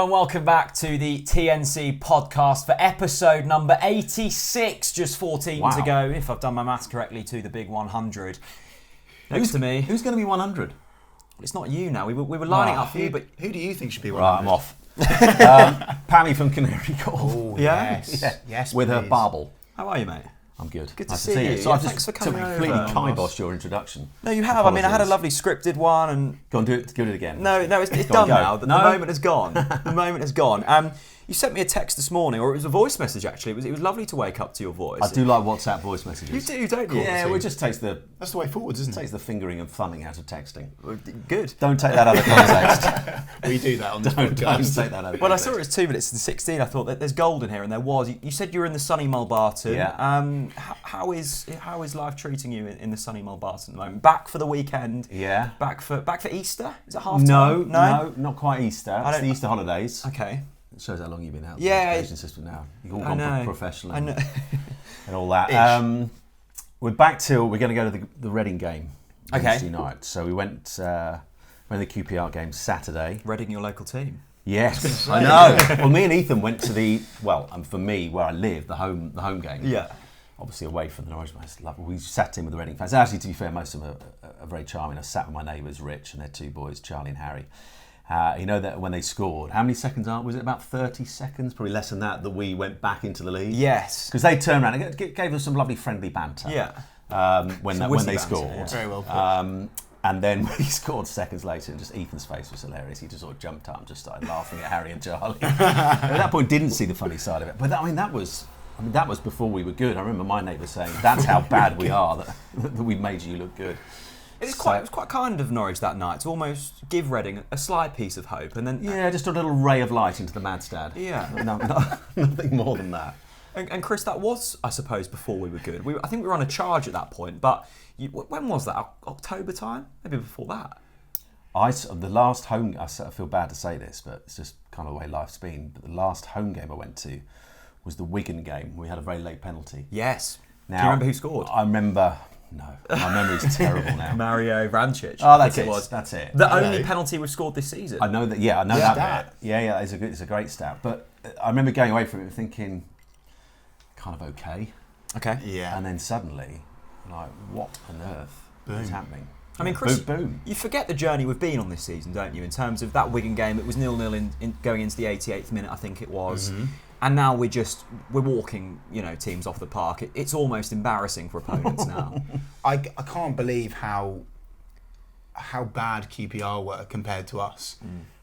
and welcome back to the TNC podcast for episode number 86. Just 14 to go, if I've done my maths correctly, to the big 100. Next to me. Who's going to be 100? It's not you now. We were lining up for you, but who do you think should be 100? Right, I'm off. Pammy from Canary Cove. Oh, yes, with her please. barbel. how are you, mate? I'm good. Good to Nice see you. So I've Thanks just for coming completely over. kiboshed your introduction. No, you have. I mean, I had a Apologies. lovely scripted one, and Go on, do it again. no, it's Go on, done go. now. The No? moment has gone. The moment has gone. You sent me a text this morning, or it was a voice message actually. It was lovely to wake up to your voice. I do like WhatsApp voice messages. You do, don't you? Yeah, well, it just takes the way forwards, isn't takes the fingering and thumbing out of texting. Good. Don't take that out of context. it? We do that on this Don't podcast. take that out of Well, I context. saw it was 2 minutes and 16. I thought that there's gold in here, and there was. You said you were in the sunny Mulbarton. Yeah. How is life treating you in the sunny Mulbarton at the moment? Back for the weekend. Yeah. Back for Easter. Is it half No, time? no, not quite Easter. It's don't- the Easter holidays. Okay. It shows how long you've been out of Yeah. the education system now. You've all I gone know. professional I know. and all that. Ish. We're back till we're going to go to the Reading game Okay. Wednesday night. So we went to the QPR game Saturday. Reading, your local team. Yes, I know. Well, me and Ethan went to and for me, where I live, the home game. Yeah. Obviously away from the Norwich fans. We sat in with the Reading fans. Actually, to be fair, most of them are very charming. I sat with my neighbours, Rich, and their 2 boys, Charlie and Harry. You know that when they scored, how many seconds was it? About 30 seconds, probably less than that we went back into the league. Yes. Because they turned around and gave us some lovely friendly banter. Yeah. When Some they witty banter, scored. yeah. Very well put. And then when he scored seconds later, and just Ethan's face was hilarious. He just sort of jumped up and just started laughing at Harry and Charlie. At that point, didn't see the funny side of it. But that was before we were good. I remember my neighbour saying, "That's how bad we are that we made you look good." It was quite kind of Norwich that night to almost give Reading a slight piece of hope, and then Yeah, just a little ray of light into the Madstad. Yeah. Nothing more than that. And Chris, that was, I suppose, before we were good. I think we were on a charge at that point, but when was that? October time? Maybe before that? The last home, I feel bad to say this, but it's just kind of the way life's been, but the last home game I went to was the Wigan game. We had a very late penalty. Yes. Now, do you remember who scored? I remember... No, my memory's terrible now. Mario Vrancic. Oh, that's I it. think was. That's it. The only penalty we've scored this season. I know that. Yeah, I know Yeah. that bit. Yeah, it's a great stat. But I remember going away from it and thinking, kind of okay. Okay. Yeah. And then suddenly, like, what on earth is happening? I mean, Chris, boom. you forget the journey we've been on this season, don't you? In terms of that Wigan game, it was 0-0 in going into the 88th minute, I think it was. Mm-hmm. And now we're walking, teams off the park. It's almost embarrassing for opponents now. I can't believe how bad QPR were compared to us.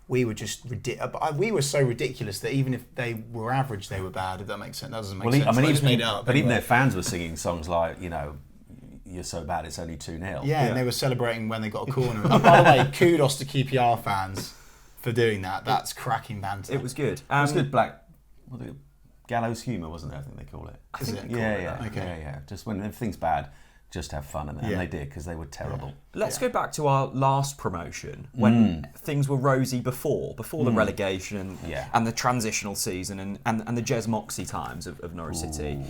We were just ridiculous. We were so ridiculous that even if they were average, they were bad. If that makes sense, that doesn't make sense. I mean, I just made it up. but even anyway. their fans were singing songs like, "You're so bad, it's only 2-0." Yeah, and they were celebrating when they got a corner. And by the way, kudos to QPR fans for doing that. That's cracking banter. It was good. It was good gallows humour, wasn't there? I think they call it. Is it? Yeah. Okay. Yeah. Just when everything's bad, just have fun, and they did because they were terrible. Let's go back to our last promotion when things were rosy before the relegation and the transitional season and the Jez Moxie times of Norwich City.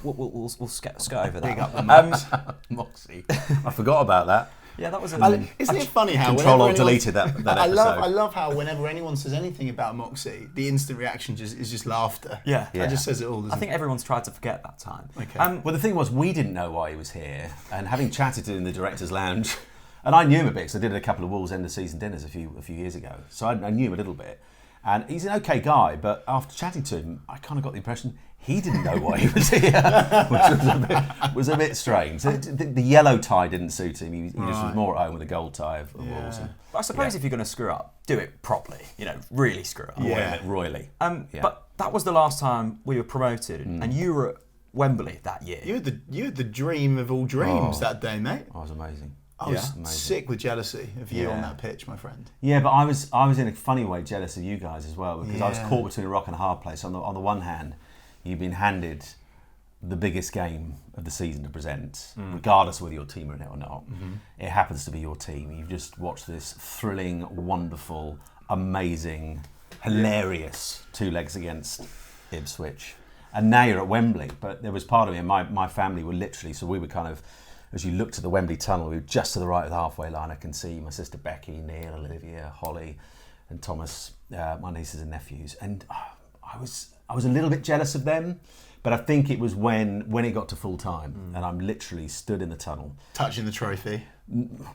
We'll skirt over that. Big up the Moxie. I forgot about that. Yeah, that was Isn't it funny how Control whenever Alt deleted that I episode. love how whenever anyone says anything about Moxie, the instant reaction is just laughter. Yeah. That just says it all. I think everyone's tried to forget that time. Okay. Well, the thing was, we didn't know why he was here, and having chatted to him in the director's lounge, and I knew him a bit because I did a couple of Wolves end of season dinners a few years ago, so I knew him a little bit. And he's an okay guy, but after chatting to him, I kind of got the impression he didn't know why he was here, which was a bit strange. The yellow tie didn't suit him. He just was more at home with the gold tie of Wolves. But I suppose if you're going to screw up, do it properly. Really screw up. Yeah. Royally. But that was the last time we were promoted, and you were at Wembley that year. You had the dream of all dreams that day, mate. Oh, it was amazing. I was Amazing. sick with jealousy of you on Yeah. that pitch, my friend. Yeah, but I was in a funny way jealous of you guys as well because I was caught between a rock and a hard place. On the one hand, you've been handed the biggest game of the season to present, regardless of whether your team are in it or not. It happens to be your team. You've just watched this thrilling, wonderful, amazing, hilarious 2 legs against Ipswich. And now you're at Wembley. But there was part of me, and my family were literally, so we were kind of, as you look to the Wembley tunnel, we were just to the right of the halfway line. I can see my sister Becky, Neil, Olivia, Holly, and Thomas, my nieces and nephews, and I was a little bit jealous of them. But I think it was when it got to full time, and I'm literally stood in the tunnel, touching the trophy.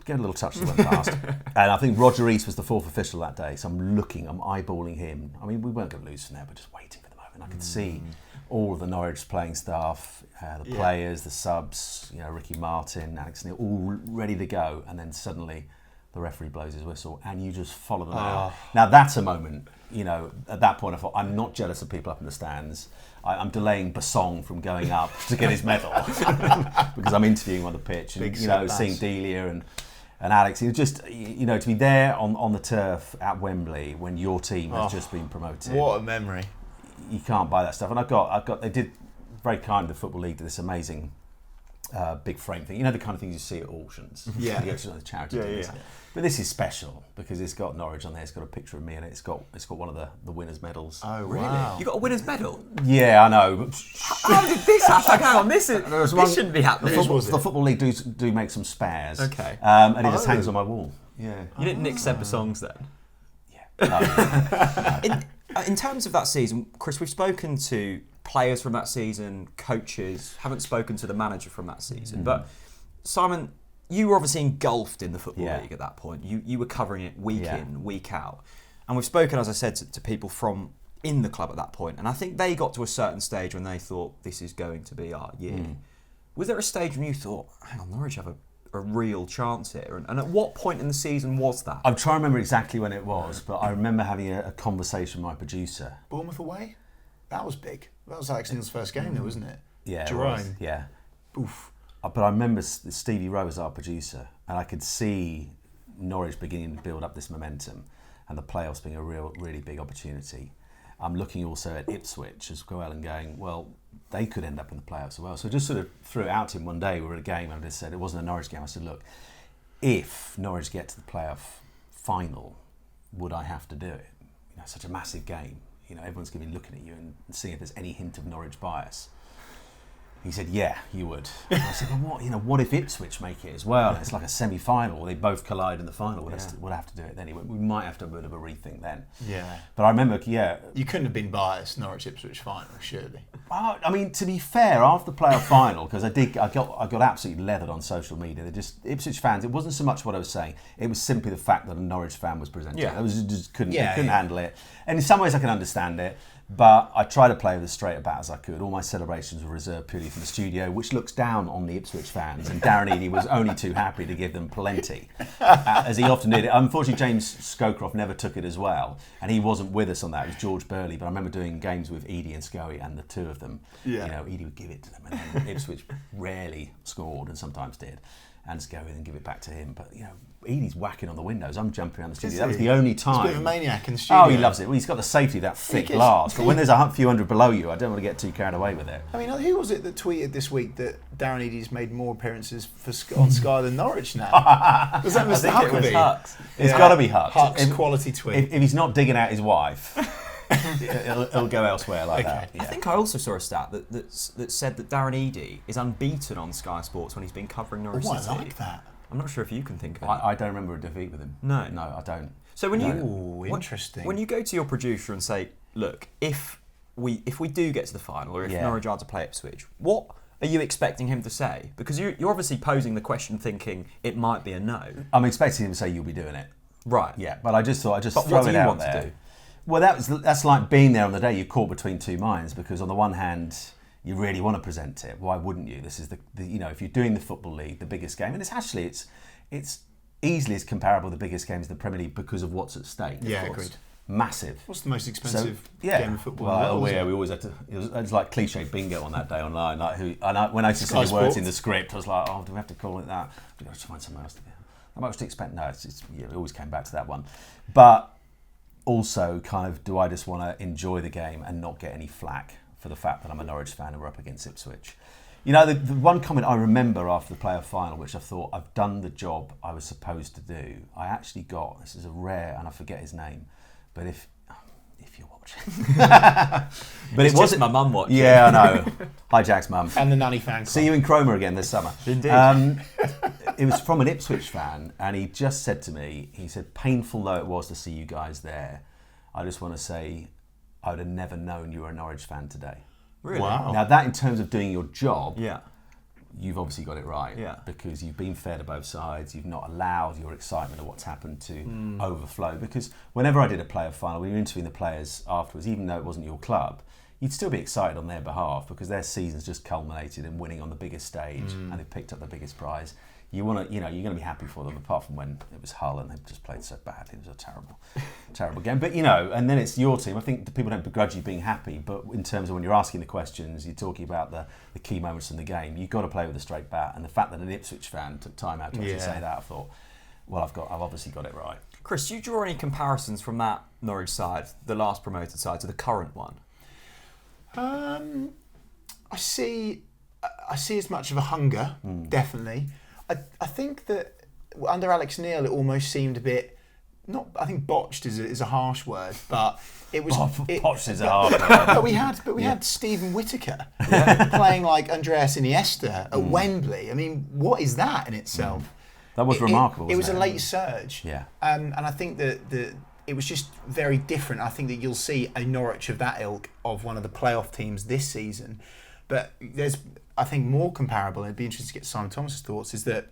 Get a little touch that went past. And I think Roger Rees was the fourth official that day, so I'm eyeballing him. I mean, we weren't going to lose from there, but just waiting for the moment. I could see all of the Norwich playing staff, the players, the subs, Ricky Martin, Alex Neil, all ready to go, and then suddenly the referee blows his whistle, and you just follow them out. Now that's a moment, at that point I thought, I'm not jealous of people up in the stands. I'm delaying Basong from going up to get his medal because I'm interviewing on the pitch, and seeing Delia and Alex. It was just to be there on the turf at Wembley when your team has just been promoted. What a memory! You can't buy that stuff. And I got. They did very kind. The Football League did this amazing big frame thing. The kind of things you see at auctions. Yeah, you go to the charity dinners. Yeah. But this is special because it's got Norwich on there. It's got a picture of me in it. It's got one of the winners' medals. Oh, really? Wow. You got a winner's medal? Yeah, I know. How did this happen? Hang on, this shouldn't be happening. The Football League do make some spares. Okay. And it just hangs on my wall. Yeah. You didn't nick Seb Basong's then? Yeah. No. In terms of that season, Chris, we've spoken to players from that season, coaches, haven't spoken to the manager from that season. But Simon, you were obviously engulfed in the Football League at that point. You were covering it week in, week out. And we've spoken, as I said, to people from in the club at that point. And I think they got to a certain stage when they thought, this is going to be our year. Was there a stage when you thought, hang on, Norwich have a real chance here? And at what point in the season was that? I'm trying to remember exactly when it was, but I remember having a conversation with my producer. Bournemouth away? That was big. That was Alex Neil's first game, though, wasn't it? Yeah, Jerome. Yeah. Oof. But I remember Stevie Rowe was our producer, and I could see Norwich beginning to build up this momentum, and the playoffs being a really big opportunity. I'm looking also at Ipswich as well and going, well, they could end up in the playoffs as well. So I just sort of threw it out to him one day. We were at a game, and I just said, it wasn't a Norwich game. I said, look, if Norwich get to the playoff final, would I have to do it? Such a massive game. Everyone's going to be looking at you and seeing if there's any hint of Norwich bias. He said, yeah, you would. And I said, well, what if Ipswich make it as well? It's like a semi-final. They both collide in the final. We'll have to do it then. He went, we might have to have a bit of a rethink then. Yeah. But I remember, You couldn't have been biased, Norwich-Ipswich final, surely. Well, I mean, to be fair, after the playoff final, because I got absolutely leathered on social media. Ipswich fans, it wasn't so much what I was saying. It was simply the fact that a Norwich fan was presenting. Yeah. I just couldn't handle it. And in some ways I can understand it. But I tried to play with as straight a bat as I could. All my celebrations were reserved purely for the studio, which looks down on the Ipswich fans. And Darren Eadie was only too happy to give them plenty, as he often did. Unfortunately, James Scowcroft never took it as well. And he wasn't with us on that. It was George Burley. But I remember doing games with Eadie and Scoey, and the two of them, Eadie would give it to them. And then Ipswich rarely scored and sometimes did. And Scoey then give it back to him. But, Eadie's whacking on the windows. I'm jumping around the studio. That was the only time. He's a bit of a maniac in the studio. Oh, he loves it. Well, he's got the safety of that thick glass. But when there's a few hundred below you, I don't want to get too carried away with it. I mean, who was it that tweeted this week that Darren Eadie's made more appearances on Sky than Norwich now? Was that Mr. Huckabee? It's got to be Huck. Huck's quality tweet. If he's not digging out his wife, it'll go elsewhere like that. Yeah. I think I also saw a stat that said that Darren Eadie is unbeaten on Sky Sports when he's been covering Norwich City. I like that. I'm not sure if you can think of it. I don't remember a defeat with him. No, I don't. So when interesting. When you go to your producer and say, look, if we do get to the final, or if Norwich are to play Ipswich, what are you expecting him to say? Because you're obviously posing the question thinking it might be a no. I'm expecting him to say you'll be doing it. Right. Yeah, but I just thought I'd just but throw what do it you out want there. To do? Well, that's like being there on the day. You're caught between two minds because on the one hand, you really want to present it. Why wouldn't you? This is the if you're doing the Football League, the biggest game, and it's easily as comparable to the biggest games in the Premier League because of what's at stake. Yeah, agreed. Massive. What's the most expensive game of football? Well, we always had to. It was like cliche bingo on that day online. When I used to see the words in the script, I was like, oh, do we have to call it that? We've got to find something else to do. How much to expect? No, it always came back to that one. But also, kind of, do I just want to enjoy the game and not get any flack for the fact that I'm a Norwich fan and we're up against Ipswich? The one comment I remember after the playoff final, which I thought I've done the job I was supposed to do, I actually got, this is a rare, and I forget his name, but if you're watching. But it wasn't my mum watching. Yeah, I know. Hi, Jack's mum. And the nanny fan club. See you in Cromer again this summer. Indeed. it was from an Ipswich fan, and he just said to me, he said, painful though it was to see you guys there, I just want to say I would have never known you were a Norwich fan today. Really? Wow. Now that in terms of doing your job, Yeah. you've obviously got it right. Yeah. Because you've been fair to both sides. You've not allowed your excitement of what's happened to overflow. Because whenever I did a player final, when you were interviewing the players afterwards, even though it wasn't your club, you'd still be excited on their behalf because their season's just culminated in winning on the biggest stage and they've picked up the biggest prize. You want to, you're going to be happy for them. Apart from when it was Hull and they just played so badly, it was a terrible game. But and then it's your team. I think the people don't begrudge you being happy, but in terms of when you're asking the questions, you're talking about the key moments in the game. You've got to play with a straight bat, and the fact that an Ipswich fan took time out to actually say that, I thought, well, I've obviously got it right. Chris, do you draw any comparisons from that Norwich side, the last promoted side, to the current one? I see as much of a hunger, definitely. I think that under Alex Neil, it almost seemed a bit, I think botched is a harsh word, but it was... Botched is a harsh word. But we had Stephen Whittaker playing like Andreas Iniesta at Wembley. I mean, what is that in itself? That was remarkable, It was wasn't a late surge. Yeah. And I think that it was just very different. I think that you'll see a Norwich of that ilk of one of the playoff teams this season. But there's, I think, more comparable, and it'd be interesting to get Simon Thomas's thoughts, is that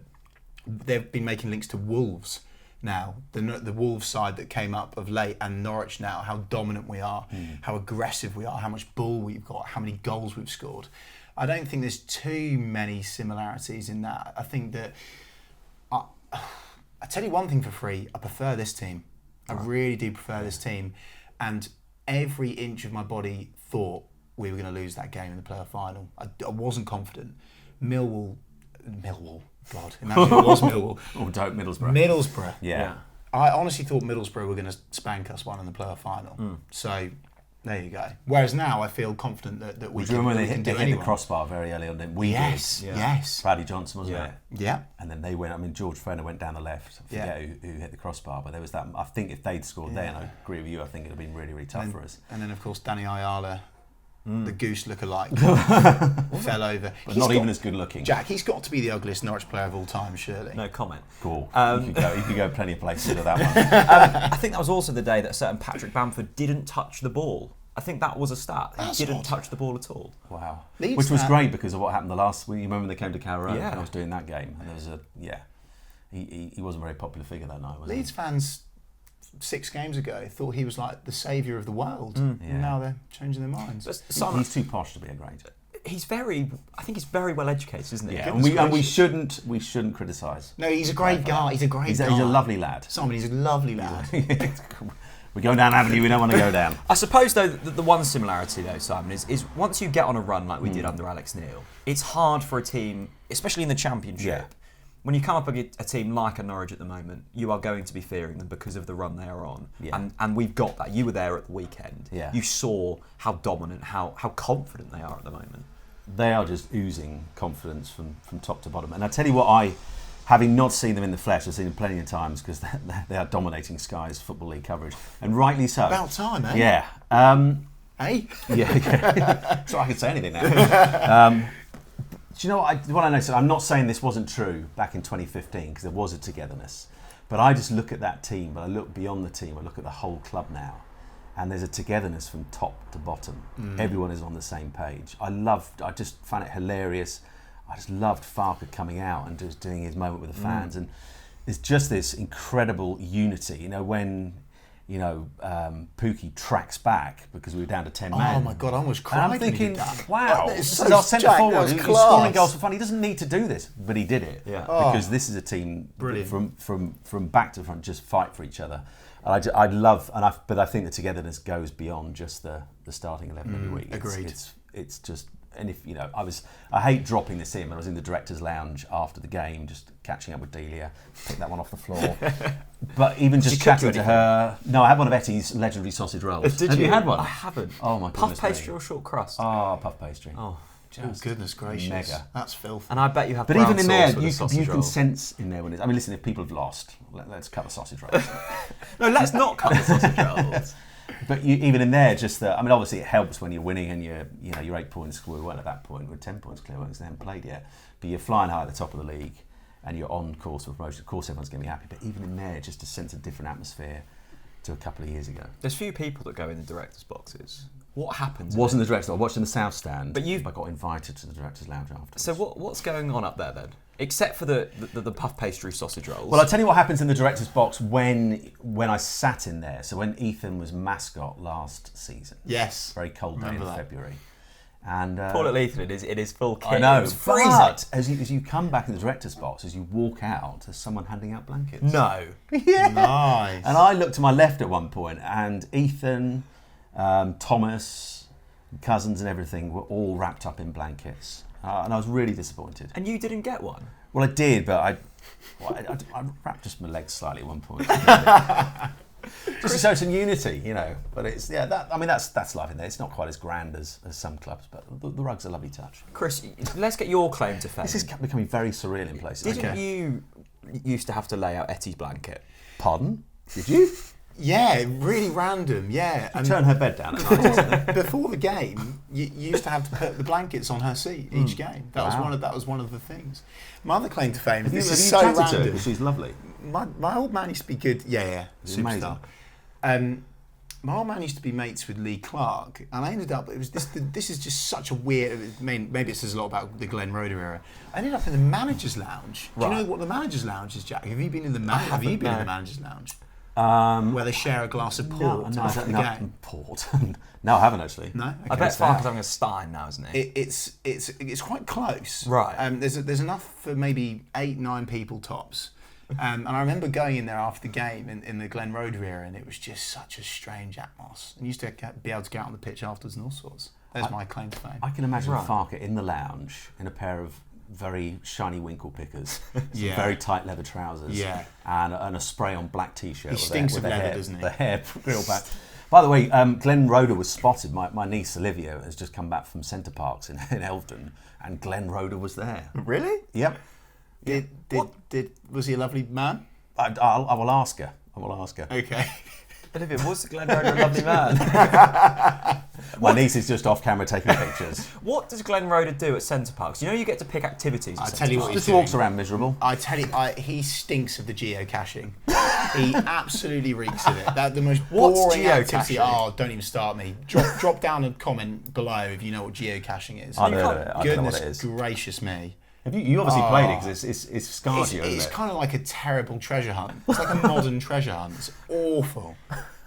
they've been making links to Wolves now, the Wolves side that came up of late, and Norwich now, how dominant we are, how aggressive we are, how much ball we've got, how many goals we've scored. I don't think there's too many similarities in that. I think that, I tell you one thing for free, I prefer this team. I really do prefer this team, and every inch of my body thought we were going to lose that game in the playoff final. I wasn't confident. Millwall, God, imagine it was Millwall. Middlesbrough. Yeah. I honestly thought Middlesbrough were going to spank us one in the playoff final. So there you go. Whereas now I feel confident that we Do you remember when can they do hit the anyone. crossbar very early on? Yes. Bradley Johnson, wasn't it? Yeah. And then they went, George Frenner went down the left. I forget who hit the crossbar, but there was that. I think if they'd scored then, I agree with you, I think it would have been really, really tough for us. And then, of course, Danny Ayala, the goose lookalike, fell over. But not even as good looking. Jack, he's got to be the ugliest Norwich player of all time, surely. No comment. Cool. You could go plenty of places with that one. I think that was also the day that a certain Patrick Bamford didn't touch the ball. I think that was a stat. He didn't touch the ball at all. Wow. Leeds Which was great because of what happened the last week. You remember when they came to Carrow Road? Yeah. I was doing that game, and there was he wasn't a very popular figure that night, was he? Leeds fans 6 games ago thought he was like the saviour of the world. And now they're changing their minds. But Simon, He's too posh to be a great. I think he's very well educated, isn't he? Yeah, and we shouldn't criticise. No, he's a great guy. He's a great guy. He's a lovely lad. Simon, he's a lovely lad. We're going down avenue we don't want to go down. I suppose, though, the one similarity, though, Simon, is once you get on a run like we did under Alex Neil, it's hard for a team, especially in the Championship, when you come up against a team like a Norwich at the moment, you are going to be fearing them because of the run they are on. Yeah. And we've got that. You were there at the weekend. Yeah. You saw how dominant, how confident they are at the moment. They are just oozing confidence from top to bottom. And I tell you what, having not seen them in the flesh, I've seen them plenty of times because they are dominating Sky's Football League coverage, and rightly so. About time, eh? Yeah. Hey? Yeah. So I can say anything now. Do you know what I noticed? I'm not saying this wasn't true back in 2015 because there was a togetherness, but I just look at that team, but I look beyond the team. I look at the whole club now, and there's a togetherness from top to bottom. Everyone is on the same page. I just found it hilarious. I just loved Farker coming out and just doing his moment with the fans, and there's just this incredible unity. You know, when Pookie tracks back because we were down to 10 men. Oh my God, I almost cried. And I'm thinking, wow, this this is our centre forward who's scoring goals for fun. He doesn't need to do this, but he did it. Yeah. Because this is a team from back to front, just fight for each other. And but I think the togetherness goes beyond just the starting 11 every week. Agreed. It's just. And if I hate dropping this in, but I was in the director's lounge after the game, just catching up with Delia, picked that one off the floor. But even just chatting to her. No, I had one of Eddie's legendary sausage rolls. Did Have you had one? I haven't. Oh my goodness. Puff pastry or short crust? Oh, puff pastry. Oh, goodness gracious. Mega. That's filth. and I bet you have. But brown even in sauce there, with the you can rolls. sense in there when it's. I mean, listen, if people have lost, let's cut the sausage rolls. No, let's not cut the sausage rolls. But even in there, just I mean, obviously it helps when you're winning and you're 8 points clear. We weren't at that point. We're 10 points clear because they haven't played yet. But you're flying high at the top of the league. and you're on course for promotion, of course everyone's going to be happy. But even in there, just a sense of different atmosphere to a couple of years ago. There's few people that go in the directors' boxes. What happens? Wasn't the director. I watched in the South Stand. But I got invited to the directors' lounge afterwards. So what's going on up there then? Except for the puff pastry sausage rolls. Well, I'll tell you what happens in the director's box when I sat in there. So when Ethan was mascot last season. Yes. Very cold day in February. And poor little Ethan, it is full kit. I know. It was freezing. But as you come back in the director's box, as you walk out, there's someone handing out blankets. No. Yeah. Nice. And I looked to my left at one point, and Ethan, Thomas, cousins and everything were all wrapped up in blankets. And I was really disappointed. And you didn't get one? Well, I did, but I wrapped just my legs slightly at one point. Just to show some unity, you know. But it's that's life in there. It's not quite as grand as some clubs, but the rug's a lovely touch. Chris, let's get your claim to fame. This is becoming very surreal in places. Didn't you used to have to lay out Eadie's blanket? Pardon? Did you? Yeah, really random. Yeah, and turn her bed down at night. Before the game, you used to have to put the blankets on her seat each game. That was one of the things. My other claim to fame. This is so random. She's lovely. My old man used to be good. Yeah, superstar. My old man used to be mates with Lee Clark, and I ended up. It was this. This is just such a weird. Maybe it says a lot about the Glenn Roeder era. I ended up in the managers' lounge. Do you know what the managers' lounge is, Jack? Have you been in the managers' lounge? Where they share a glass of port after the game. Port? No, I haven't actually. No, okay. I bet Farker's having a stein now, isn't he? It's quite close. Right. There's enough for maybe 8-9 people tops. And I remember going in there after the game in the Glenn Roeder era, and it was just such a strange atmosphere. And you used to be able to get out on the pitch afterwards and all sorts. There's my claim to fame. I can imagine Farker in the lounge in a pair of very shiny winkle pickers, some very tight leather trousers, and a spray-on black t-shirt. He stinks of leather, doesn't he? The hair grilled back. By the way, Glenn Roeder was spotted. My niece Olivia has just come back from Centre Parks in Elveden, and Glenn Roeder was there. Really? Yep. Was he a lovely man? I will ask her. Okay. Olivia, was Glenn Roeder a lovely man? My niece is just off camera taking pictures. What does Glenn Roeder do at Centre Parks? You know you get to pick activities at tell you what, he just walks around miserable. I tell you, he stinks of the geocaching. He absolutely reeks of it. The most boring activity. Oh, don't even start me. Drop down a comment below if you know what geocaching is. I know Goodness what it is. Gracious me. You obviously played it because it's scarred you, isn't it? It's kind of like a terrible treasure hunt. It's like a modern treasure hunt. It's awful.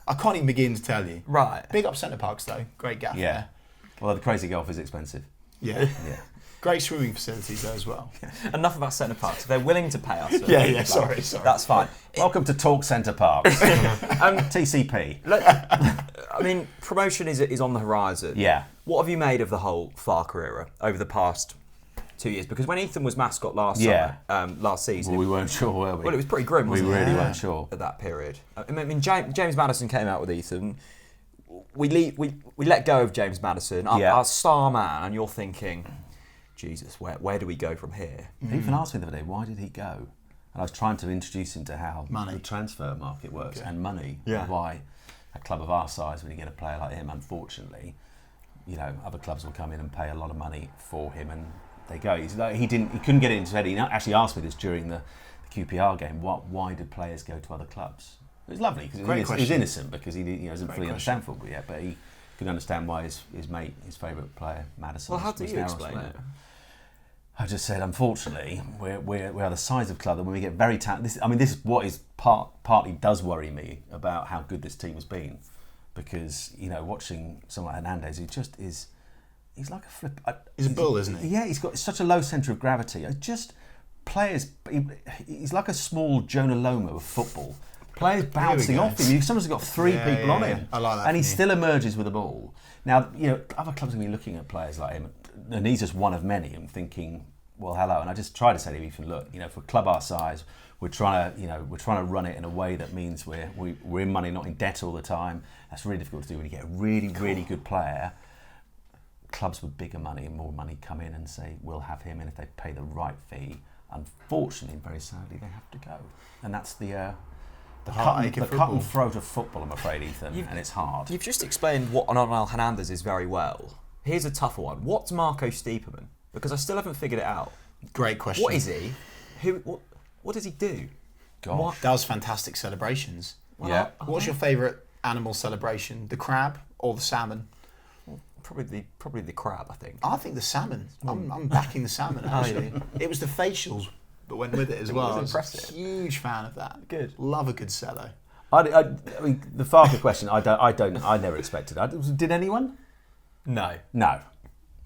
I can't even begin to tell you. Right. Big up Centre Parks though. Great gaff there. Well, the crazy golf is expensive. Yeah. Great swimming facilities there as well. Enough about Centre Parks. If they're willing to pay us. Sorry. That's fine. Welcome to Talk Centre Parks. TCP. I mean, promotion is on the horizon. Yeah. What have you made of the whole Farker era over the past 2 years? Because when Ethan was mascot last season, well, we weren't sure, were we? Well, it was pretty grim, wasn't it? We really weren't sure at that period. I mean, James Maddison came out with Ethan. We let go of James Maddison, our star man, and you're thinking, Jesus, where do we go from here? Ethan asked me the other day, why did he go? And I was trying to introduce him to how the transfer market works and money, and why a club of our size, when you get a player like him, unfortunately, you know, other clubs will come in and pay a lot of money for him, and they go. He couldn't get it into his head. He actually asked me this during the QPR game. Why did players go to other clubs? It was lovely because he was innocent because he doesn't fully understand football yet, but he could understand why his favourite player, Maddison. Well, how do you explain it? I just said, unfortunately, we are the size of club that when we get very talented. This is what is partly does worry me about how good this team has been, because watching someone like Hernandez, who just is. He's like a flip. He's a bull, isn't he? Yeah, he's got such a low centre of gravity. He's like a small Jonah Loma of football. Players bouncing off him. Sometimes got three people on him. I like that. And he still emerges with the ball. Now, other clubs are going to be looking at players like him, and he's just one of many, and thinking, well, hello. And I just try to say to him, Ethan, look, for a club our size, we're trying to run it in a way that means we're in money, not in debt all the time. That's really difficult to do when you get a really, really good player. Clubs with bigger money and more money come in and say, we'll have him, and if they pay the right fee, unfortunately, very sadly, they have to go. And that's the cut and throat of football, I'm afraid, Ethan, and it's hard. You've just explained what Onel Hernandez is very well. Here's a tougher one. What's Marco Stiepermann? Because I still haven't figured it out. Great question. What is he? What does he do? Gosh. Does fantastic celebrations. Yeah. What's your favourite animal celebration? The crab or the salmon? Probably the crab, I think. I think the salmon. I'm backing the salmon, actually. It was the facials that went with it as well. was impressive. I was a huge fan of that. Good. Love a good cello. I mean, the Farker question, I never expected. Did anyone? No. No.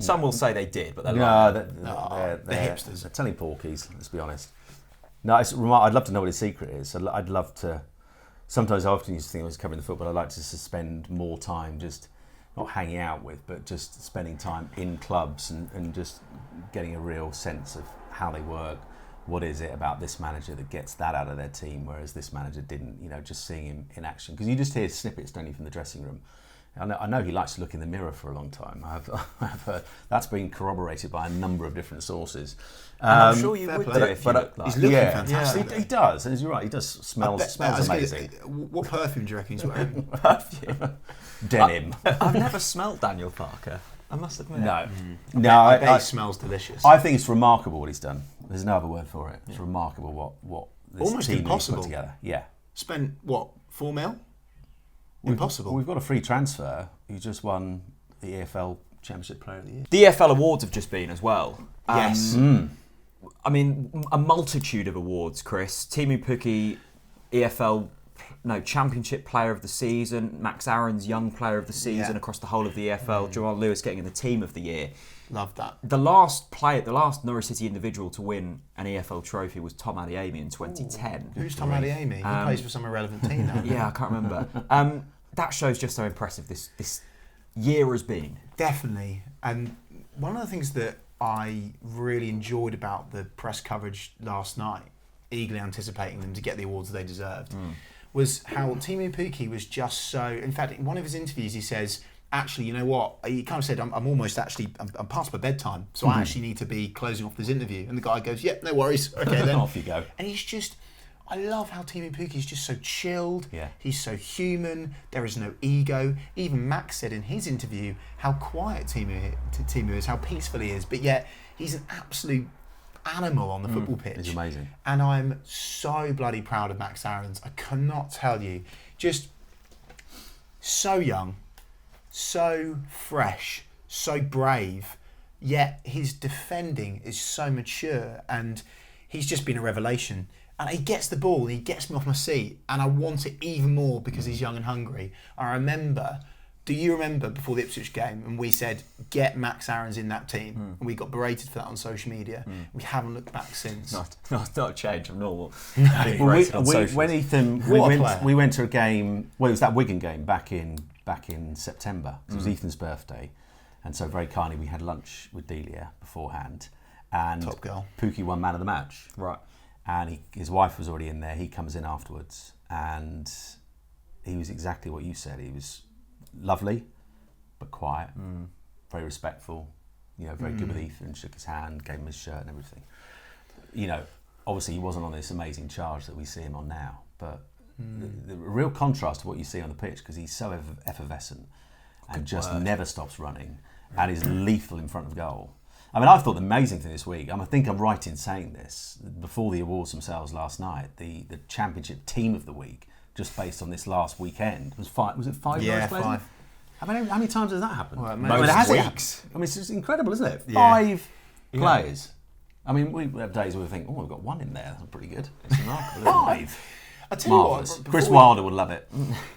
Some will say they did, but they're the hipsters. They're telling porkies, let's be honest. No, I'd love to know what his secret is. I'd love to. Sometimes I often used to think I was covering the football. I'd like to spend more time just not hanging out with, but just spending time in clubs and just getting a real sense of how they work. What is it about this manager that gets that out of their team, whereas this manager didn't? Just seeing him in action, because you just hear snippets, don't you, from the dressing room. I know he likes to look in the mirror for a long time. I've heard that's been corroborated by a number of different sources. I'm sure you would do if you look like. He's looking fantastic. He does, and you're right. He does smells amazing. What perfume do you reckon he's wearing? Perfume. Denim. I've never smelt Daniel Parker, I must admit. No. I bet he smells delicious. I think it's remarkable what he's done. There's no other word for it. It's remarkable what this almost team impossible has put together. Yeah. Spent what, $4 million? Impossible. We've got a free transfer who just won the EFL Championship Player of the Year. The EFL awards have just been as well. Yes. I mean, a multitude of awards, Chris. Timu Pukki, Championship Player of the Season. Max Aaron's Young Player of the Season across the whole of the EFL. Jamal Lewis getting in the Team of the Year. Love that. The last Norwich City individual to win an EFL trophy was Tom Adeyemi in 2010. Who's Tom Adeyemi? He plays for some irrelevant team now. Yeah, I can't remember. That shows just how impressive this year has been. Definitely. And one of the things that I really enjoyed about the press coverage last night, eagerly anticipating them to get the awards they deserved, was how Timu Pukki was just so... In fact, in one of his interviews, he says, actually, you know what? He kind of said, I'm past my bedtime, so I actually need to be closing off this interview. And the guy goes, yep, no worries. Okay, then. Off you go. And he's just... I love how Timu Pukki is just so chilled. Yeah. He's so human. There is no ego. Even Max said in his interview how quiet Timu is, how peaceful he is, but yet he's an absolute animal on the football pitch. He's amazing. And I'm so bloody proud of Max Aarons. I cannot tell you. Just so young, so fresh, so brave, yet his defending is so mature, and he's just been a revelation. And he gets the ball, and he gets me off my seat, and I want it even more because he's young and hungry. Do you remember before the Ipswich game, and we said, get Max Aarons in that team, and we got berated for that on social media. We haven't looked back since. Not a change from normal. When Ethan, we went to a game, well, it was that Wigan game back in September. It was Ethan's birthday, and so very kindly we had lunch with Delia beforehand, and Top girl. Pukki won man of the match. Right. And his wife was already in there. He comes in afterwards, and he was exactly what you said. He was lovely, but quiet, very respectful. Very good with Ethan. Shook his hand, gave him his shirt and everything. Obviously he wasn't on this amazing charge that we see him on now, but the real contrast to what you see on the pitch, because he's so effervescent and just never stops running and is lethal in front of goal. I mean, I thought the amazing thing this week, I think I'm right in saying this, before the awards themselves last night, the Championship Team of the Week, just based on this last weekend, was it 5 Yeah, Norwich players? 5. How many times has that happened? Well, most weeks. I mean, it's just incredible, isn't it? Yeah. 5 players. I mean, we have days where we think, we've got 1 in there, that's pretty good. It's remarkable. 5! I tell you Marvellous. what, Chris Wilder would love it.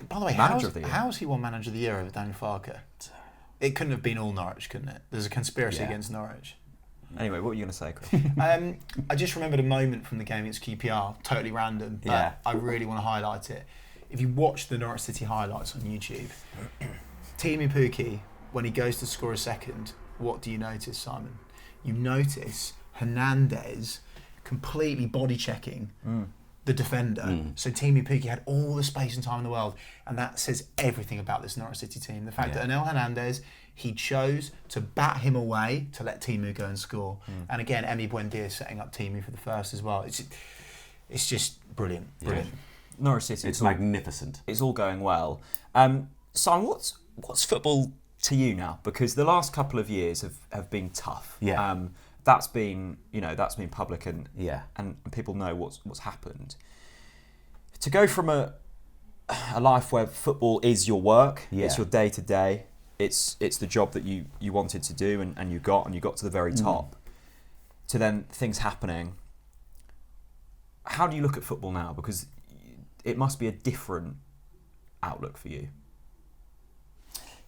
By the way, Manager of the Year. how's he won Manager of the Year over Daniel Farker? It couldn't have been all Norwich, couldn't it? There's a conspiracy against Norwich. Anyway, what were you going to say, Chris? I just remembered a moment from the game against QPR, totally random, but I really want to highlight it. If you watch the Norwich City highlights on YouTube, Timu Pukki, when he goes to score a second, what do you notice, Simon? You notice Hernandez completely body checking the defender. So Timu Pukki had all the space and time in the world, and that says everything about this Norwich City team. The fact that Anel Hernandez, he chose to bat him away to let Timu go and score. And again, Emi Buendia setting up Timu for the first as well. It's just brilliant. Brilliant. Norwich City. It's magnificent. It's all going well. Simon, what's football to you now? Because the last couple of years have been tough. Yeah. that's been public and Yeah. and people know what's happened. To go from a life where football is your work, it's your day to day, it's the job that you wanted to do and you got to the very top, to then things happening. How do you look at football now? Because it must be a different outlook for you.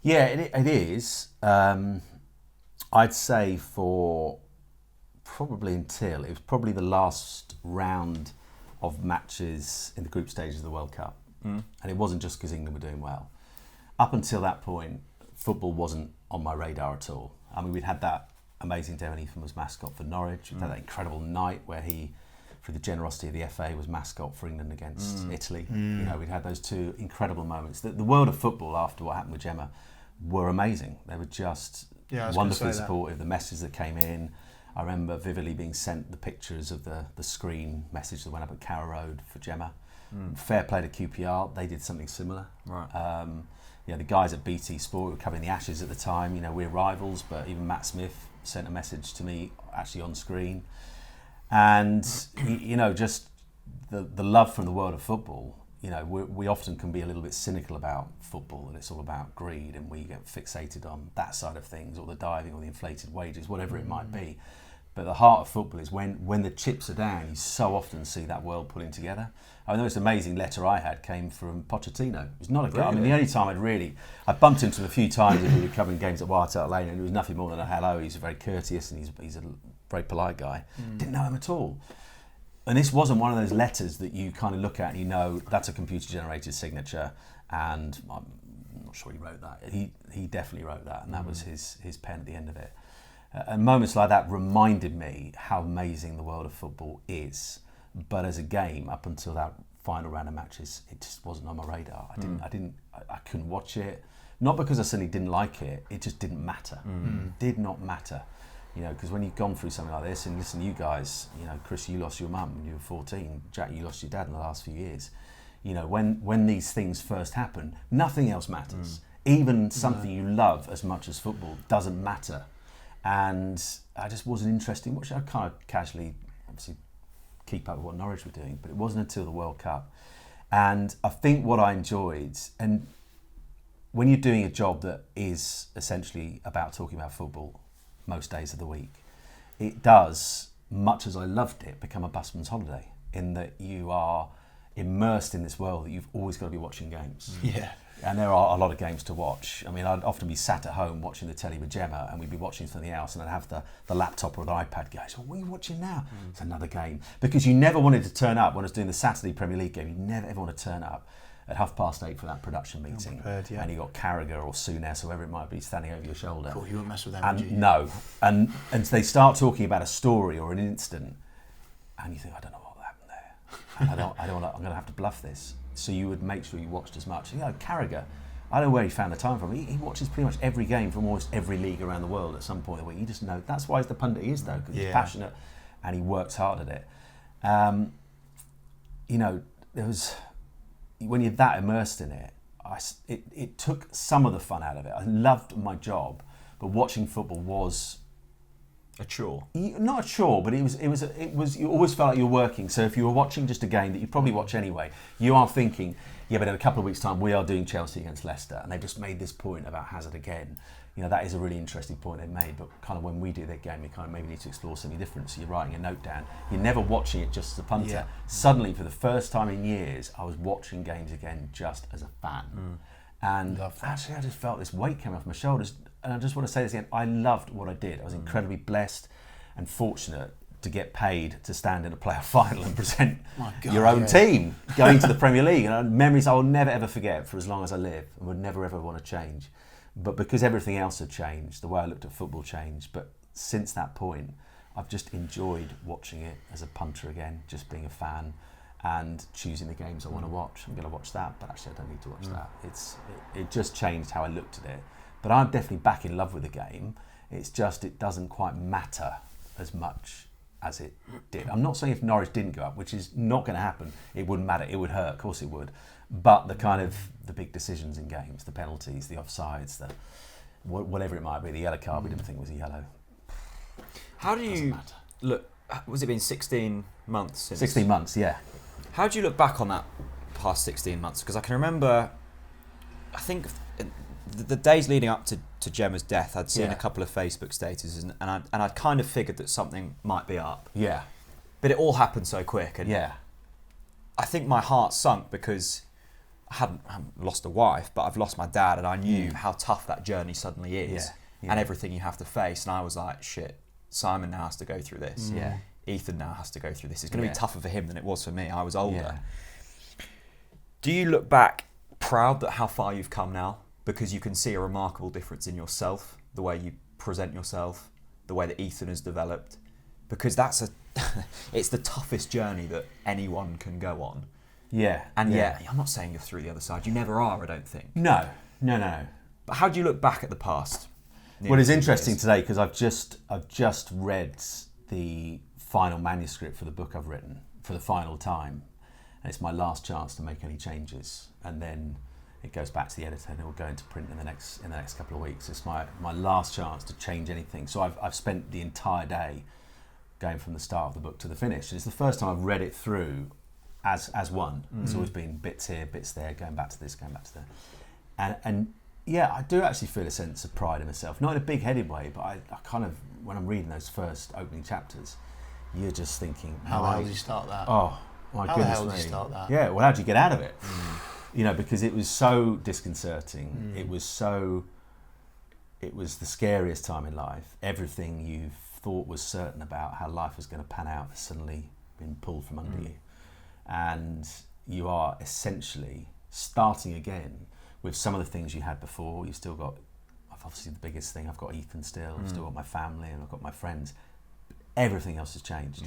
Yeah, it is. I'd say for probably until it was probably the last round of matches in the group stages of the World Cup. And it wasn't just because England were doing well. Up until that point, football wasn't on my radar at all. I mean, we'd had that amazing Darren was mascot for Norwich. We'd had that incredible night where he, through the generosity of the FA, was mascot for England against Italy. You know, we'd had those two incredible moments. The world of football after what happened with Gemma were amazing. They were just wonderfully supportive. The messages that came in. I remember vividly being sent the pictures of the screen message that went up at Carrow Road for Gemma. Fair play to QPR, they did something similar. Right. The guys at BT Sport were covering the Ashes at the time. We're rivals, but even Matt Smith sent a message to me actually on screen. And just the love from the world of football. We often can be a little bit cynical about football, and it's all about greed, and we get fixated on that side of things, or the diving, or the inflated wages, whatever it might be. But the heart of football is when the chips are down, you so often see that world pulling together. I mean, the most amazing letter I had came from Pochettino. It was not a guy. I mean, the only time I bumped into him a few times if we were covering games at White Hart Lane, and it was nothing more than a hello. He's very courteous and he's a very polite guy. Didn't know him at all. And this wasn't one of those letters that you kind of look at and you know that's a computer-generated signature, and I'm not sure he wrote that. He definitely wrote that, and that was his pen at the end of it. And moments like that reminded me how amazing the world of football is. But as a game, up until that final round of matches, it just wasn't on my radar. I couldn't watch it. Not because I suddenly didn't like it. It just didn't matter. Did not matter. Because when you've gone through something like this, and listen, you guys, Chris, you lost your mum when you were 14. Jack, you lost your dad in the last few years. When these things first happen, nothing else matters. Even something you love as much as football doesn't matter. And I just wasn't interested in watching. I kind of casually, obviously, keep up with what Norwich were doing, but it wasn't until the World Cup. And I think what I enjoyed, and when you're doing a job that is essentially about talking about football most days of the week, it does, much as I loved it, become a busman's holiday, in that you are immersed in this world that you've always got to be watching games. Yeah. And there are a lot of games to watch. I mean, I'd often be sat at home watching the telly with Gemma, and we'd be watching something else, and I'd have the laptop or the iPad go, so what are you watching now? It's another game. Because you never wanted to turn up when I was doing the Saturday Premier League game. You never ever want to turn up at 8:30 for that production meeting. Prepared, yeah. And you got Carragher or Souness, whoever it might be, standing over your shoulder. Cool, you wouldn't mess with them, And would you? no. And they start talking about a story or an incident, and you think, I don't know what happened there. And I'm going to have to bluff this. So you would make sure you watched as much. Carragher, I don't know where he found the time from. He watches pretty much every game from almost every league around the world at some point of the week. You just know. That's why he's the pundit he is, though, because he's passionate and he works hard at it. There was, when you're that immersed in it, it took some of the fun out of it. I loved my job, but watching football was a chore. Not a chore, but it was. You always felt like you're working. So if you were watching just a game that you'd probably watch anyway, you are thinking, yeah, but in a couple of weeks' time we are doing Chelsea against Leicester, and they've just made this point about Hazard again. That is a really interesting point they've made. But kind of when we do that game, you kind of maybe need to explore something different. So you're writing a note down. You're never watching it just as a punter. Yeah. Suddenly, for the first time in years, I was watching games again just as a fan. And actually, I just felt this weight coming off my shoulders. And I just want to say this again, I loved what I did. I was incredibly blessed and fortunate to get paid to stand in a playoff final and present your own team going to the Premier League. And memories I will never ever forget for as long as I live, and would never ever want to change. But because everything else had changed, the way I looked at football changed. But since that point, I've just enjoyed watching it as a punter again, just being a fan and choosing the games I want to watch. I'm going to watch that, but actually I don't need to watch that. It just changed how I looked at it. But I'm definitely back in love with the game. It's just it doesn't quite matter as much as it did. I'm not saying if Norwich didn't go up, which is not going to happen, it wouldn't matter. It would hurt, of course it would. But the kind of the big decisions in games, the penalties, the offsides, the whatever it might be, the yellow card we didn't think was a yellow. How do you look? Was it been 16 months since? 16 months, yeah. How do you look back on that past 16 months? Because I can remember, I think the days leading up to Gemma's death, I'd seen a couple of Facebook statuses, and I'd kind of figured that something might be up. Yeah. But it all happened so quick, and I think my heart sunk because I hadn't lost a wife, but I've lost my dad, and I knew how tough that journey suddenly is, and everything you have to face. And I was like, shit, Simon now has to go through this. Yeah. Ethan now has to go through this. It's going to be tougher for him than it was for me. I was older. Do you look back proud that how far you've come now? Because you can see a remarkable difference in yourself, the way you present yourself, the way that Ethan has developed. Because it's the toughest journey that anyone can go on. Yeah. And I'm not saying you're through the other side. You never are, I don't think. No. But how do you look back at the past? Well, it's interesting today because I've just read the final manuscript for the book I've written for the final time, and it's my last chance to make any changes, and then it goes back to the editor and it will go into print in the next couple of weeks. It's my last chance to change anything. So I've spent the entire day going from the start of the book to the finish. And it's the first time I've read it through as one. It's always been bits here, bits there, going back to this, going back to there, and yeah, I do actually feel a sense of pride in myself, not in a big-headed way, but I kind of, when I'm reading those first opening chapters, you're just thinking, how the hell did you start that? Oh my goodness me! How the hell did you start that? Yeah, well, how did you get out of it? You know, because it was so disconcerting. It was the scariest time in life. Everything you thought was certain about how life was going to pan out has suddenly been pulled from under you, and you are essentially starting again with some of the things you had before. You've still got, obviously the biggest thing, I've got Ethan still, I've still got my family, and I've got my friends. Everything else has changed.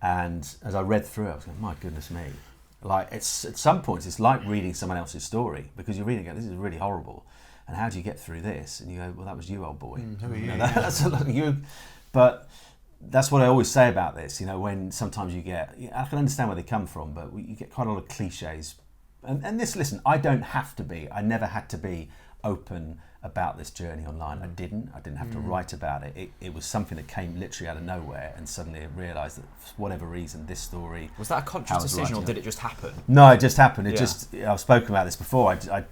And as I read through it, I was going, my goodness me. Like, it's at some points, it's like reading someone else's story, because you're reading it, this is really horrible. And how do you get through this? And you go, well, that was you, old boy. Who are you? That's you. But that's what I always say about this, you know, when sometimes you get, I can understand where they come from, but you get quite a lot of cliches. And this, listen, I never had to be open about this journey online. I didn't have to write about it. It was something that came literally out of nowhere, and suddenly I realised that for whatever reason, this story... Was that a conscious decision, or did it just happen? No, it just happened. I've spoken about this before. I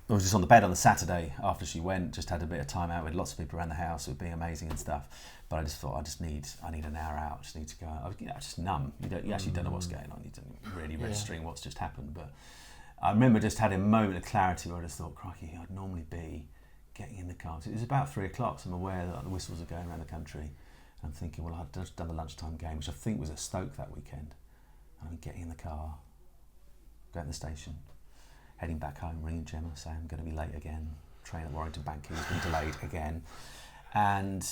was just on the bed on the Saturday after she went, just had a bit of time out with lots of people around the house. It was being amazing and stuff. But I just thought, I need an hour out. I just need to go. I was just numb. You actually don't know what's going on. You don't really registering what's just happened. But I remember just had a moment of clarity where I just thought, crikey, I'd normally be getting in the car. It was about 3 o'clock, so I'm aware that the whistles are going around the country. I'm thinking, well, I'd just done the lunchtime game, which I think was at Stoke that weekend. I'm getting in the car, going to the station, heading back home, ringing Gemma, saying I'm going to be late again. Train at Warrington Bank has been delayed again. And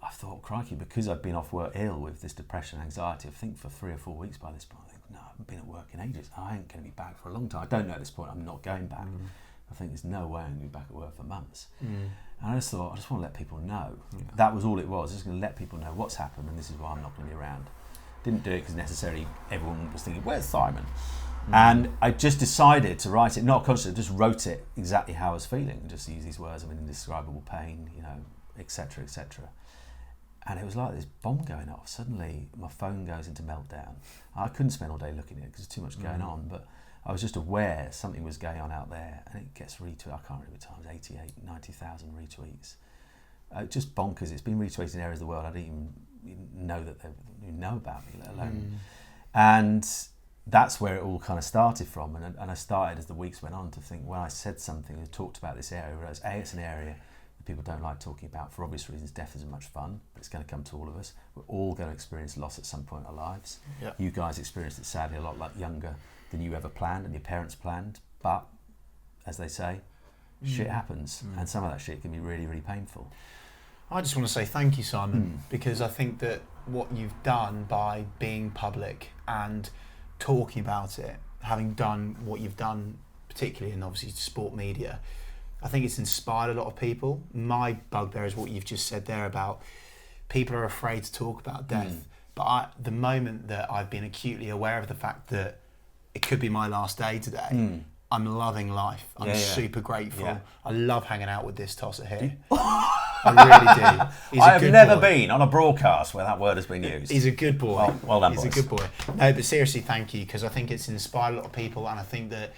I thought, crikey, because I've been off work ill with this depression and anxiety, I think for 3 or 4 weeks by this point, I think, no, I haven't been at work in ages. I ain't going to be back for a long time. I don't know at this point, I'm not going back. I think there's no way I'm going to be back at work for months. And I just thought, I just want to let people know. That was all it was. Just going to let people know what's happened, and this is why I'm not going to be around. Didn't do it because necessarily everyone was thinking, where's Simon? And I just decided to write it, not consciously, just wrote it exactly how I was feeling. Just use these words, I'm in indescribable pain, you know, etc., etc. And it was like this bomb going off. Suddenly, my phone goes into meltdown. I couldn't spend all day looking at it because there's too much going on, but I was just aware something was going on out there, and it gets retweeted. I can't remember the times, 88, 90,000 retweets. Just bonkers. It's been retweeted in areas of the world I didn't even know that they know about me, let alone. And that's where it all kind of started from. And I started, as the weeks went on, to think, when I said something and talked about this area, whereas it's an area people don't like talking about for obvious reasons. Death isn't much fun, but it's going to come to all of us. We're all going to experience loss at some point in our lives. You guys experienced it sadly a lot younger than you ever planned and your parents planned, but as they say, shit happens, and some of that shit can be really, really painful. I just want to say thank you, Simon, because I think that what you've done by being public and talking about it, having done what you've done, particularly in obviously sport media, I think it's inspired a lot of people. My bugbear is what you've just said there about people are afraid to talk about death. But the moment that I've been acutely aware of the fact that it could be my last day today, I'm loving life. I'm super grateful. I love hanging out with this tosser here. I really do. I have never been on a broadcast where that word has been used. He's a good boy. Well done, He's boys. a good boy. No, but seriously, thank you, because I think it's inspired a lot of people, and I think that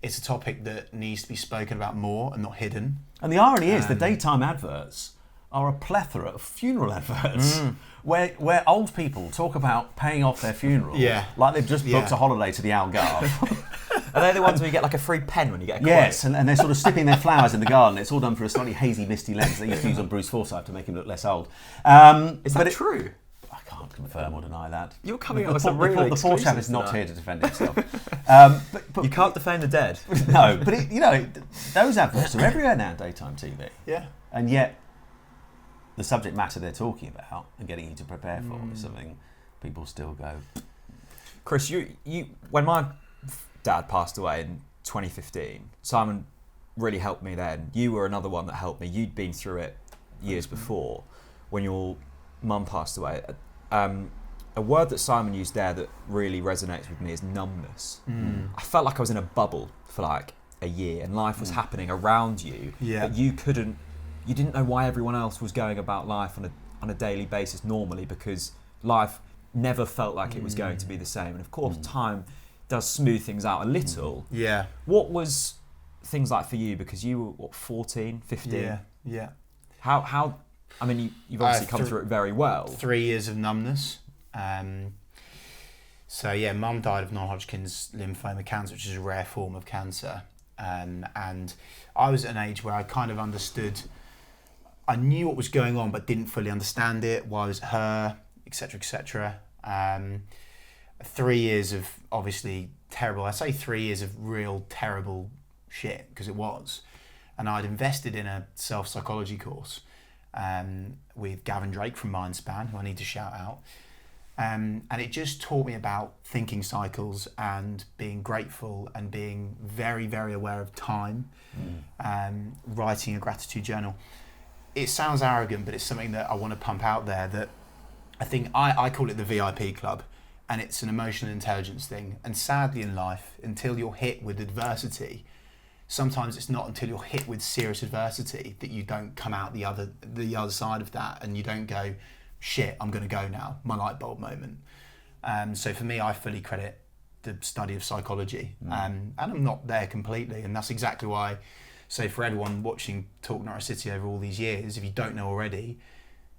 it's a topic that needs to be spoken about more and not hidden. And the irony is, the daytime adverts are a plethora of funeral adverts where old people talk about paying off their funeral like they've just booked a holiday to the Algarve. Are they the ones where you get like a free pen when you get a quote? Yes, and they're sort of snipping their flowers in the garden. It's all done through a slightly hazy, misty lens they used to use on Bruce Forsyth to make him look less old. Is that true? I can't confirm or deny that. You're coming up with some really The poor chap is not here to defend himself. But you can't defend the dead. No, but those adverts are everywhere now, daytime TV. Yeah. And yet, the subject matter they're talking about and getting you to prepare for is something people still go. Chris, you when my dad passed away in 2015, Simon really helped me then. You were another one that helped me. You'd been through it years before when your mum passed away. A word that Simon used there that really resonates with me is numbness. I felt like I was in a bubble for like a year and life was happening around you, but you didn't know why everyone else was going about life on a daily basis normally, because life never felt like it was going to be the same. And of course, time does smooth things out a little. Yeah. What was things like for you? Because you were, 14, 15? Yeah. How I mean, you've obviously come through it very well. 3 years of numbness. So yeah, Mum died of non-Hodgkin's lymphoma cancer, which is a rare form of cancer. And I was at an age where I kind of understood, I knew what was going on, but didn't fully understand it, why it was her, etc., etc. 3 years of obviously terrible, I say 3 years of real terrible shit, because it was. And I'd invested in a self-psychology course with Gavin Drake from Mindspan, who I need to shout out. And it just taught me about thinking cycles and being grateful and being very, very aware of time, writing a gratitude journal. It sounds arrogant, but it's something that I want to pump out there, that I think I call it the VIP club, and it's an emotional intelligence thing. And sadly in life, until you're hit with adversity, sometimes it's not until you're hit with serious adversity that you don't come out the other side of that, and you don't go, shit, I'm going to go now, my light bulb moment. So for me, I fully credit the study of psychology, and I'm not there completely, and that's exactly why. So for everyone watching TalkNorwichCity over all these years, if you don't know already,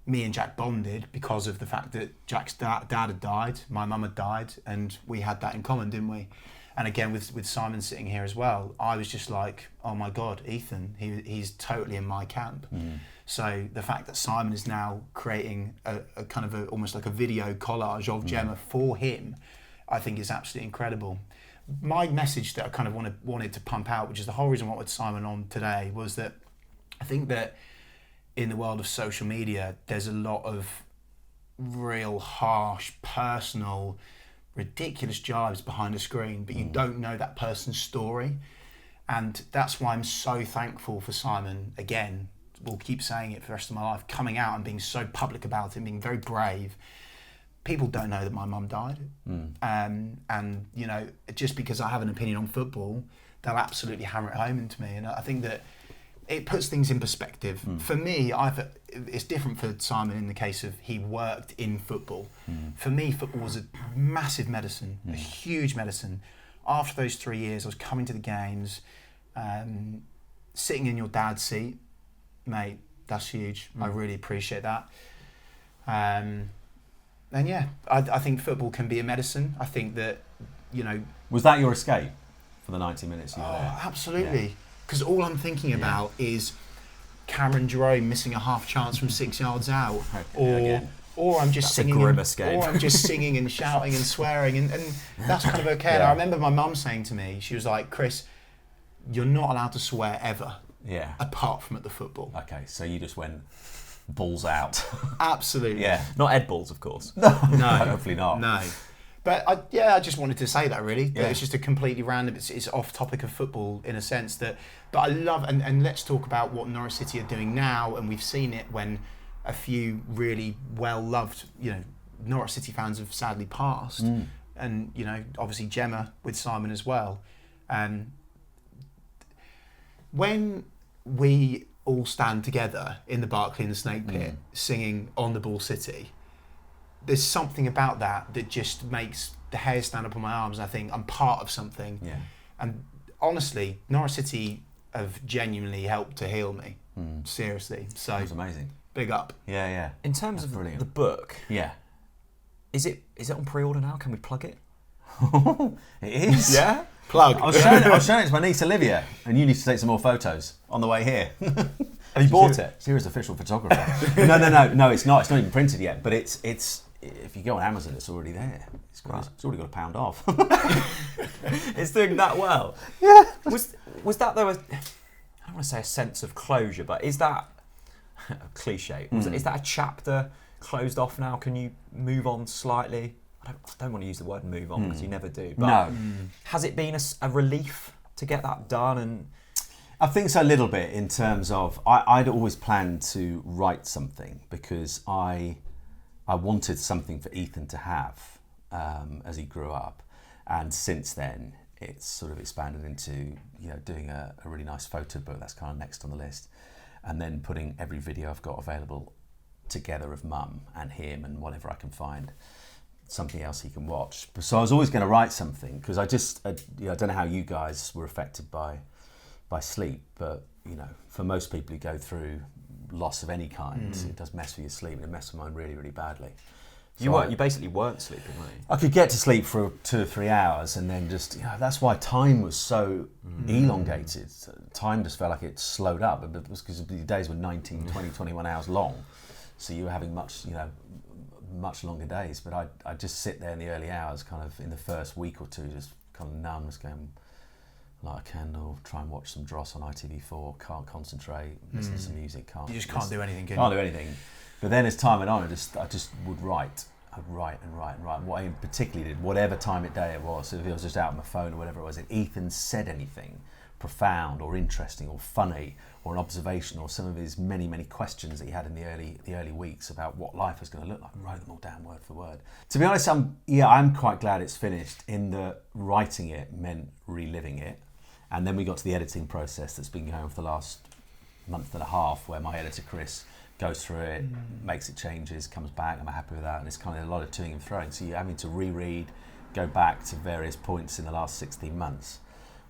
me and Jack bonded because of the fact that Jack's dad had died, my mum had died, and we had that in common, didn't we? And again, with Simon sitting here as well, I was just like, oh my God, Ethan, he's totally in my camp. So the fact that Simon is now creating a kind of almost like a video collage of Gemma for him, I think is absolutely incredible. My message that I kind of wanted to pump out, which is the whole reason I wanted Simon on today, was that I think that in the world of social media, there's a lot of real harsh, personal, ridiculous jibes behind a screen, but you don't know that person's story. And that's why I'm so thankful for Simon, again, we'll keep saying it for the rest of my life, coming out and being so public about it and being very brave. People don't know that my mum died. And, you know, just because I have an opinion on football, they'll absolutely hammer it home into me. And I think that it puts things in perspective. For me, it's different for Simon in the case of he worked in football. For me, football was a massive medicine, a huge medicine. After those 3 years, I was coming to the games, sitting in your dad's seat. Mate, that's huge. I really appreciate that. And yeah, I think football can be a medicine. I think that, you know... Was that your escape for the 90 minutes you were there? Absolutely. Because all I'm thinking about is Cameron Jerome missing a half chance from 6 yards out. Or I'm just singing. Or I'm just singing and shouting and swearing, and that's kind of okay. And I remember my mum saying to me, she was like, Chris, you're not allowed to swear ever. Yeah. Apart from at the football. Okay, so you just went balls out. Absolutely. Yeah. Not Ed balls, of course. No. Hopefully not. No. But I just wanted to say that really. That it's just a completely random, it's off topic of football in a sense that, but I love, and let's talk about what Norwich City are doing now, and we've seen it when a few really well-loved, you know, Norwich City fans have sadly passed. And, you know, obviously Gemma with Simon as well. When we all stand together in the Barclay and the Snake Pit singing On the Ball City, there's something about that just makes the hair stand up on my arms, and I think I'm part of something. Yeah. And honestly, Norwich City have genuinely helped to heal me. Seriously. So It was amazing. big up. Yeah. In terms of brilliant. the book, Yeah. is it on pre-order now? Can we plug it? It is. Yeah. Plug. I was showing it to my niece Olivia, and you need to take some more photos on the way here. Have you bought it? Serious official photographer. No, it's not. It's not even printed yet. But it's if you go on Amazon, it's already there. It's already got £1 off. It's doing that well. Yeah. Was that though? I don't want to say a sense of closure, but is that a cliche? Is that a chapter closed off now? Can you move on slightly? I don't want to use the word move on because you never do. But No. Has it been a relief to get that done? And I think so, a little bit, in terms of I'd always planned to write something because I wanted something for Ethan to have as he grew up, and since then it's sort of expanded into doing a really nice photo book that's kind of next on the list, and then putting every video I've got available together of Mum and him and whatever I can find, something else he can watch. So I was always going to write something because I don't know how you guys were affected by sleep, but for most people who go through loss of any kind, it does mess with your sleep, and it messes with mine really, really badly. So you basically weren't sleeping, were you? I could get to sleep for 2 or 3 hours, and then just that's why time was so elongated. Time just felt like it slowed up. It was because the days were 19, 20, 21 hours long, so you were having much longer days. But I'd just sit there in the early hours, kind of in the first week or two, just kind of numb, just going, light a candle, try and watch some Dross on ITV4, can't concentrate, listen to some music, You just can't do anything, can you? Can't do anything. But then as time went on, I just would write. I'd write and write and write. What I particularly did, whatever time of day it was, so if it was just out on my phone or whatever it was, if Ethan said anything profound or interesting or funny or an observation or some of his many, many questions that he had in the early weeks about what life was going to look like, write them all down word for word. To be honest, I'm quite glad it's finished, in that writing it meant reliving it. And then we got to the editing process that's been going for the last month and a half, where my editor Chris goes through it, makes it changes, comes back, I'm happy with that, and it's kind of a lot of toing and froing. So you're having to reread, go back to various points in the last 16 months,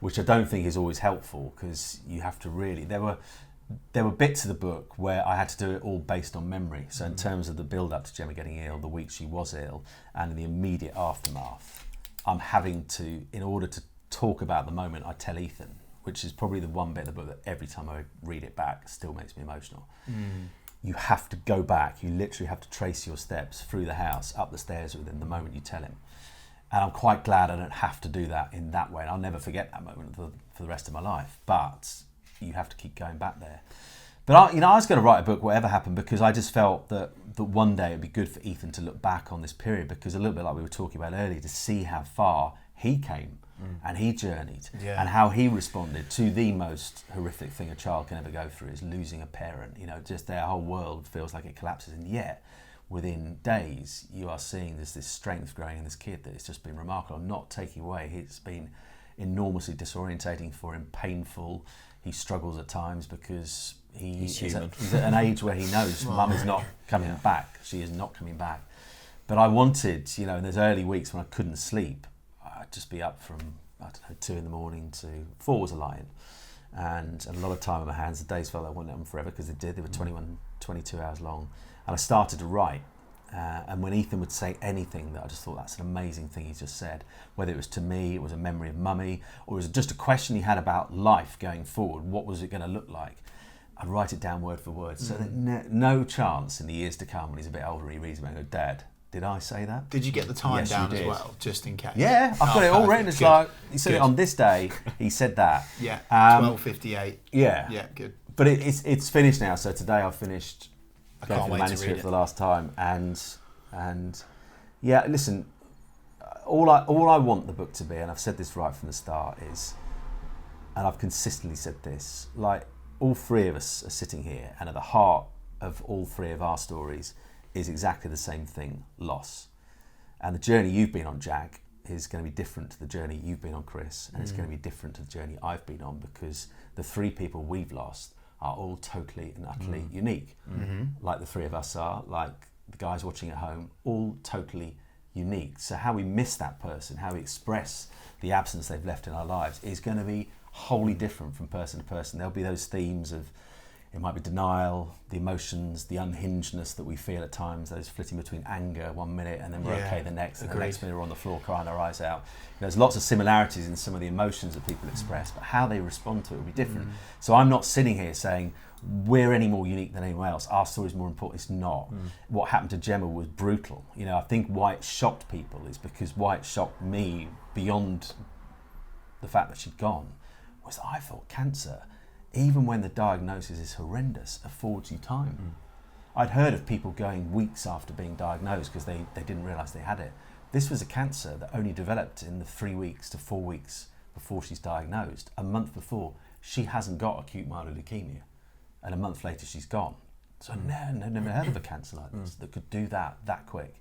which I don't think is always helpful, because you have to really... There were bits of the book where I had to do it all based on memory. So in terms of the build-up to Gemma getting ill, the week she was ill, and in the immediate aftermath, I'm having to, in order to talk about the moment, I tell Ethan, which is probably the one bit of the book that every time I read it back still makes me emotional. You have to go back, you literally have to trace your steps through the house, up the stairs within the moment you tell him. And I'm quite glad I don't have to do that in that way. And I'll never forget that moment for the rest of my life. But you have to keep going back there. But I was going to write a book, whatever happened, because I just felt that one day it'd be good for Ethan to look back on this period, because a little bit like we were talking about earlier, to see how far he came and he journeyed, and how he responded to the most horrific thing a child can ever go through, is losing a parent. Just their whole world feels like it collapses, and yet within days you are seeing this strength growing in this kid that has just been remarkable. I'm not taking away, it's been enormously disorientating for him, painful. He struggles at times because he's at an age where he knows Mum is not coming back. She is not coming back. But I wanted, in those early weeks when I couldn't sleep, I'd just be up from, 2 a.m. to 4 was a lie-in. And a lot of time on my hands. The days felt like I wanted them forever, because they did. They were 21, 22 hours long. And I started to write. And when Ethan would say anything that I just thought, that's an amazing thing he just said, whether it was to me, it was a memory of Mummy, or it was just a question he had about life going forward, what was it going to look like, I'd write it down word for word, so that no chance in the years to come, when he's a bit older, he reads it and goes, Dad, did I say that? Did you get the time Yes, down you as did. well, just in case? Yeah, I've got it all written. It's Good. like, he said Good. it on this day, he said that. Yeah, 12:58. Yeah. Yeah, good. But it's finished now, so today I've finished going can't through the wait to manuscript read it. for the last time, and yeah, listen, all I want the book to be, and I've said this right from the start, is, and I've consistently said this, like, all three of us are sitting here, and at the heart of all three of our stories is exactly the same thing: loss. And the journey you've been on, Jack, is going to be different to the journey you've been on, Chris, and it's going to be different to the journey I've been on, because the three people we've lost are all totally and utterly unique. Like the three of us are, like the guys watching at home, all totally unique. So how we miss that person, how we express the absence they've left in our lives is going to be wholly different from person to person. There'll be those themes of, it might be denial, the emotions, the unhingedness that we feel at times, those flitting between anger 1 minute and then we're okay the next, and the next minute we're on the floor crying our eyes out. There's lots of similarities in some of the emotions that people express, but how they respond to it will be different. So I'm not sitting here saying we're any more unique than anyone else, our story's more important. It's not. What happened to Gemma was brutal. You know, I think why it shocked people is because why it shocked me beyond the fact that she'd gone was that I thought cancer, even when the diagnosis is horrendous, affords you time. I'd heard of people going weeks after being diagnosed because they didn't realise they had it. This was a cancer that only developed in the 3 weeks to 4 weeks before she's diagnosed. A month before, she hasn't got acute myeloid leukemia. And a month later, she's gone. So I've never heard of a cancer like this that could do that quick.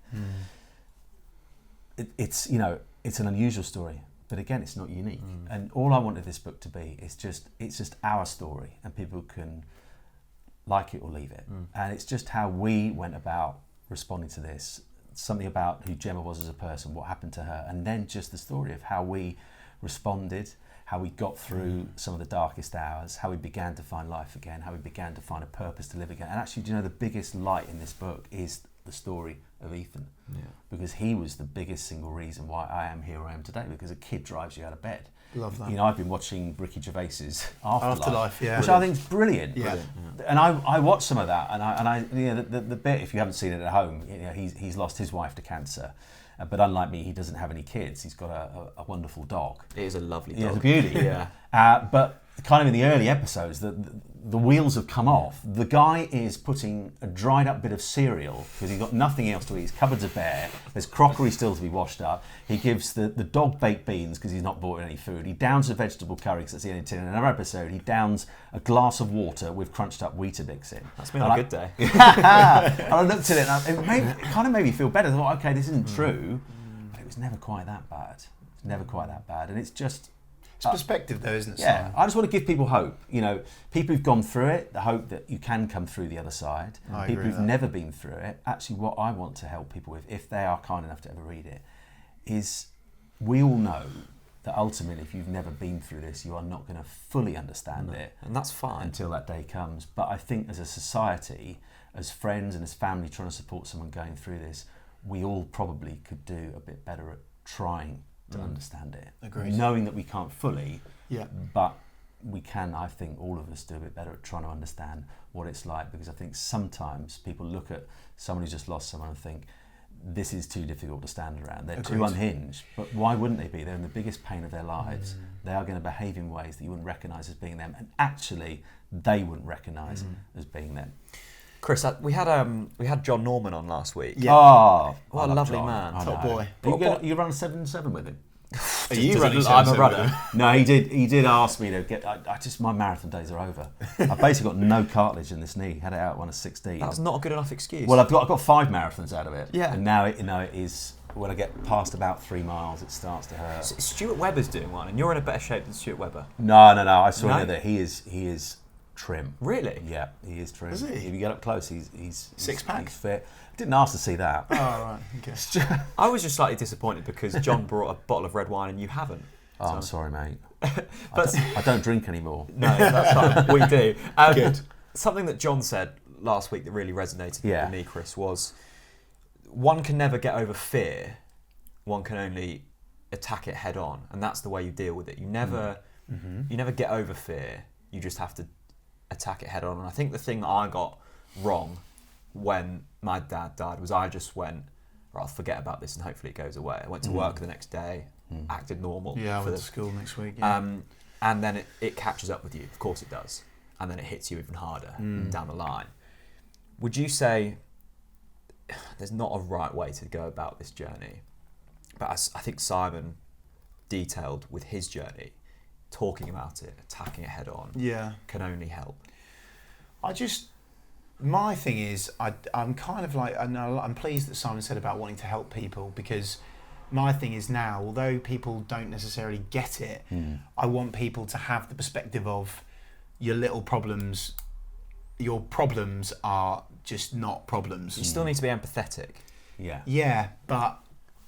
It's an unusual story. But again, it's not unique. And all I wanted this book to be is it's just our story, and people can like it or leave it. And it's just how we went about responding to this, something about who Gemma was as a person, what happened to her, and then just the story of how we responded, how we got through some of the darkest hours, how we began to find life again, how we began to find a purpose to live again. And actually, do you know, the biggest light in this book is the story of Ethan, because he was the biggest single reason why I am here I am today, because a kid drives you out of bed. Love that. You know, I've been watching Ricky Gervais's Afterlife, yeah, which I think is brilliant. Yeah. And I watched some of that, and I you know, the bit, if you haven't seen it at home, you know, he's lost his wife to cancer, but unlike me, he doesn't have any kids. He's got a wonderful dog. It is a lovely dog. Yeah, it's a beauty. But kind of in the early episodes, the wheels have come off. The guy is putting a dried up bit of cereal because he's got nothing else to eat. His cupboards are bare. There's crockery still to be washed up. He gives the dog baked beans because he's not bought any food. He downs a vegetable curry because that's the only tin. In another episode, he downs a glass of water with crunched up Weetabix in. That's been a good day. And I looked at it and it kind of made me feel better. I thought, okay, this isn't true. But it was never quite that bad. It's never quite that bad. And it's just... It's perspective though, isn't it? Yeah, Simon? I just want to give people hope. You know, people who've gone through it, the hope that you can come through the other side. People who've never been through it, actually what I want to help people with, if they are kind enough to ever read it, is we all know that ultimately if you've never been through this, you are not going to fully understand it. And that's fine. Until that day comes. But I think as a society, as friends and as family trying to support someone going through this, we all probably could do a bit better at trying to understand it. Agreed. Knowing that we can't fully, yeah, but we can, I think all of us do a bit better at trying to understand what it's like, because I think sometimes people look at someone who's just lost someone and think, this is too difficult to stand around. They're too unhinged. But why wouldn't they be? They're in the biggest pain of their lives. They are going to behave in ways that you wouldn't recognise as being them, and actually they wouldn't recognise as being them. Chris, we had John Norman on last week. Yeah. Oh, what a lovely man. Top boy. You run 7-7 with him? Are you running? I'm a runner. No, he did ask me to get. My marathon days are over. I've basically got no cartilage in this knee. Had it out when I was 16. That's not a good enough excuse. Well, I've got 5 marathons out of it. Yeah. And now it is. When I get past about 3 miles, it starts to hurt. Stewart Webber's doing one, and you're in a better shape than Stewart Webber. No. I saw that he is trim. Really? Yeah, he is trim. Is he? If you get up close, he's six pack. He's fit. I didn't ask to see that. Oh right, okay. I was just slightly disappointed because John brought a bottle of red wine and you haven't. Oh, I'm sorry, mate. But I don't drink anymore. No, that's fine. We do. Good. Something that John said last week that really resonated with me, Chris, was one can never get over fear. One can only attack it head on, and that's the way you deal with it. You never get over fear. You just have to attack it head on. And I think the thing that I got wrong when my dad died was I just went, I'll forget about this and hopefully it goes away. I went to work the next day, acted normal. Yeah, I went to school next week. Yeah. And then it catches up with you. Of course it does. And then it hits you even harder down the line. Would you say there's not a right way to go about this journey? But I think Simon detailed with his journey, talking about it, attacking it head on, can only help. My thing is, I'm kind of like, I'm pleased that Simon said about wanting to help people, because my thing is now, although people don't necessarily get it, I want people to have the perspective of your little problems your problems are just not problems. You still need to be empathetic. Yeah, but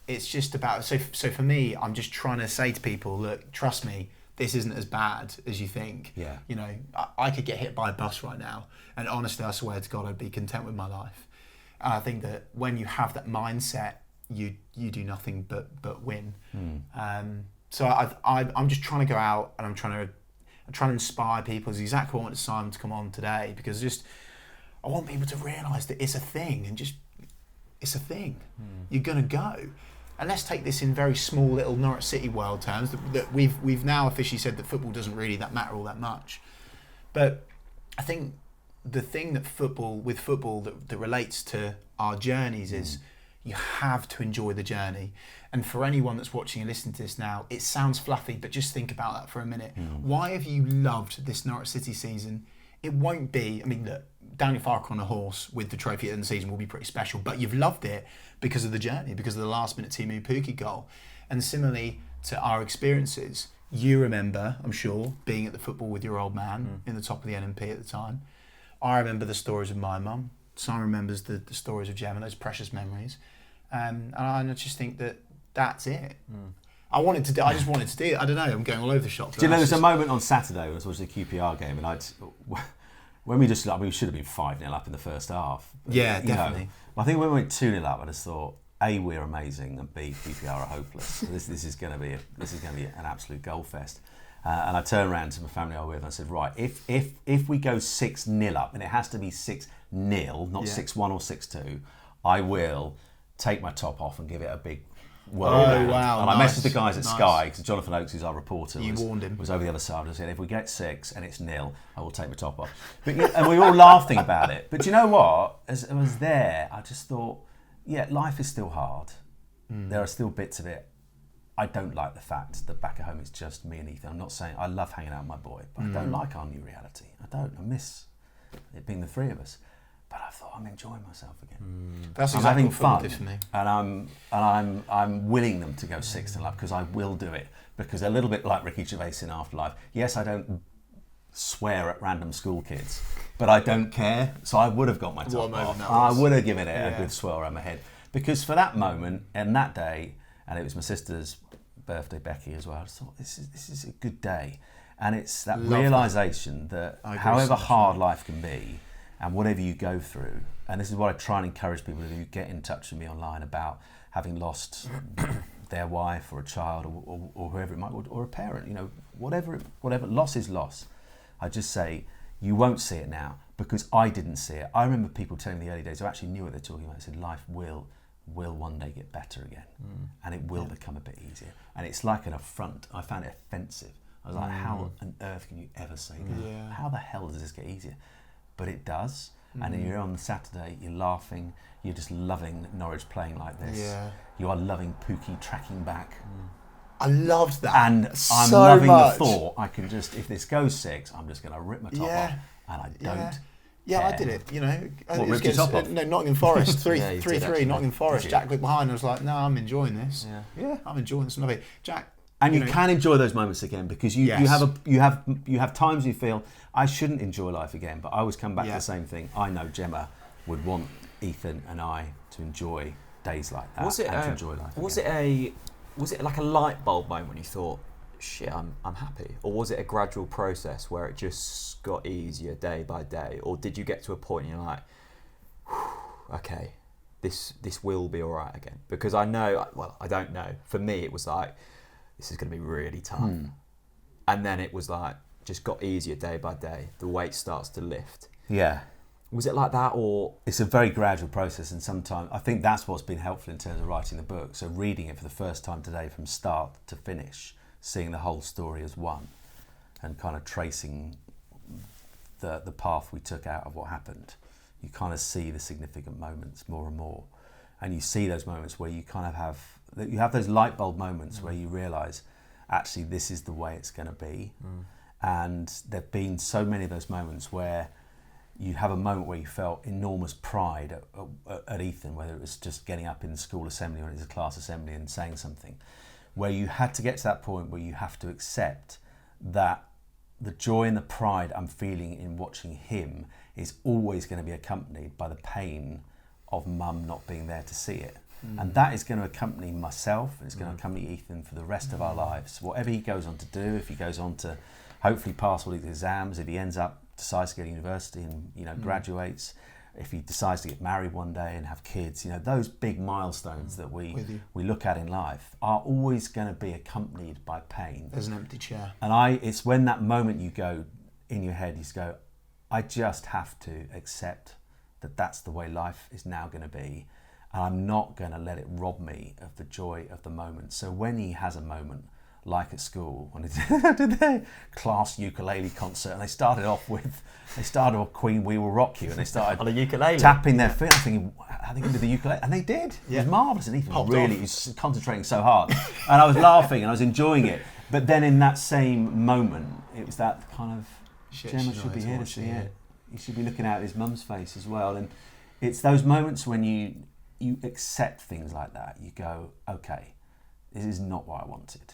it's just about so for me, I'm just trying to say to people, look, trust me, this isn't as bad as you think. Yeah. You know, I could get hit by a bus right now, and honestly, I swear to God, I'd be content with my life. And I think that when you have that mindset, you do nothing but win. So I'm just trying to go out, and I'm trying to inspire people. It's exactly what I wanted Simon to come on today, because I want people to realise that it's a thing, and it's a thing. You're gonna go. And let's take this in very small little Norwich City world terms, that we've now officially said that football doesn't really matter all that much. But I think the thing that football that relates to our journeys is you have to enjoy the journey. And for anyone that's watching and listening to this now, it sounds fluffy, but just think about that for a minute. Why have you loved this Norwich City season? It won't be, I mean, look, Daniel Farke on a horse with the trophy at the end of the season will be pretty special, but you've loved it because of the journey, because of the last minute Timu Pukki goal. And similarly to our experiences, you remember, I'm sure, being at the football with your old man in the top of the NMP at the time. I remember the stories of my mum. Simon remembers the stories of Gemma, those precious memories. And I just think that's it. I just wanted to do it. I don't know, I'm going all over the shop. Do you know, there's a moment on Saturday when I was watching the QPR game, and we should have been 5-0 up in the first half. Yeah, definitely. I think when we went 2-0 up, I just thought, A, we're amazing, and B, QPR are hopeless. So this is going to be an absolute goal fest. And I turned around to my family I was with and I said, right, if we go 6-0 up, and it has to be 6-0, not 6-1 or 6-2, I will take my top off and give it a big whirl around. Wow, and I messaged the guys at Sky, because Jonathan Oakes, who's our reporter, was over the other side. I said, if we get 6 and it's 0, I will take my top off. And we were all laughing about it. But you know what? As I was there, I just thought, yeah, life is still hard. There are still bits of it. I don't like the fact that back at home it's just me and Ethan. I'm not saying I love hanging out with my boy, but I don't like our new reality. I miss it being the three of us. But I thought, I'm enjoying myself again. That's I'm exactly having what football fun, did for me. and I'm willing them to go 6-0 up, because I will do it, because they're a little bit like Ricky Gervais in Afterlife. Yes, I don't swear at random school kids, but I don't care. So I would have got my top off. I would have given it a good swirl around my head, because for that moment and that day, and it was my sister's birthday, Becky, as well, I thought this is a good day. And it's that realisation that however hard life can be, and whatever you go through, and this is what I try and encourage people to do, get in touch with me online about having lost their wife or a child or whoever it might, or a parent, you know, whatever, loss is loss. I just say, you won't see it now, because I didn't see it. I remember people telling me in the early days who actually knew what they're talking about. They said life will one day get better again, and it will become a bit easier. And it's like an affront. I found it offensive. I was like, how on earth can you ever say that? Yeah. How the hell does this get easier? But it does. And then you're on Saturday, you're laughing, you're just loving Norwich playing like this. Yeah. You are loving Pukki tracking back. I loved that. And I'm so loving much. the thought, I can just, if this goes 6, I'm just going to rip my top off. And I don't. Yeah, I did it, you know. What, ripped your top off? No, Nottingham Forest, 3-3, actually. Nottingham Forest. Jack looked behind and I was like, no, I'm enjoying this. Yeah. I'm enjoying this. Love it. Jack. And you can enjoy those moments again, because you have times you feel, I shouldn't enjoy life again, but I always come back to the same thing. I know Gemma would want Ethan and I to enjoy days like that, to enjoy life again. Was it like a light bulb moment when you thought, shit, I'm happy? Or was it a gradual process where it just got easier day by day? Or did you get to a point and you're like, okay, this will be all right again? Because I know, well, I don't know. For me, it was like, this is going to be really tough. And then it was like, just got easier day by day. The weight starts to lift. Yeah. Was it like that, or? It's a very gradual process, and sometimes I think that's what's been helpful in terms of writing the book. So reading it for the first time today from start to finish, seeing the whole story as one, and kind of tracing the path we took out of what happened, you kind of see the significant moments more and more. And you see those moments where you kind of have those light bulb moments where you realise, actually, this is the way it's going to be. And there've been so many of those moments where you have a moment where you felt enormous pride at Ethan, whether it was just getting up in the school assembly or in his class assembly and saying something, where you had to get to that point where you have to accept that the joy and the pride I'm feeling in watching him is always going to be accompanied by the pain of mum not being there to see it. And that is going to accompany myself, and it's going to accompany Ethan for the rest of our lives. Whatever he goes on to do, if he goes on to hopefully pass all his exams, if he decides to go to university and graduates, if he decides to get married one day and have kids, those big milestones that we look at in life are always going to be accompanied by pain. There's an empty chair. And it's when that moment you go in your head, you just go, I just have to accept that that's the way life is now going to be. And I'm not going to let it rob me of the joy of the moment. So when he has a moment, like at school, when they did their class ukulele concert, and they started off Queen We Will Rock You, and they started on a ukulele, tapping their feet. I'm thinking, are they going to do the ukulele? And they did. Yeah. It was marvellous, and he was concentrating so hard. And I was laughing, and I was enjoying it. But then in that same moment, it was that kind of, Gemma should be here to see it. You should be looking at his mum's face as well. And it's those moments when you accept things like that. You go, okay, this is not what I wanted.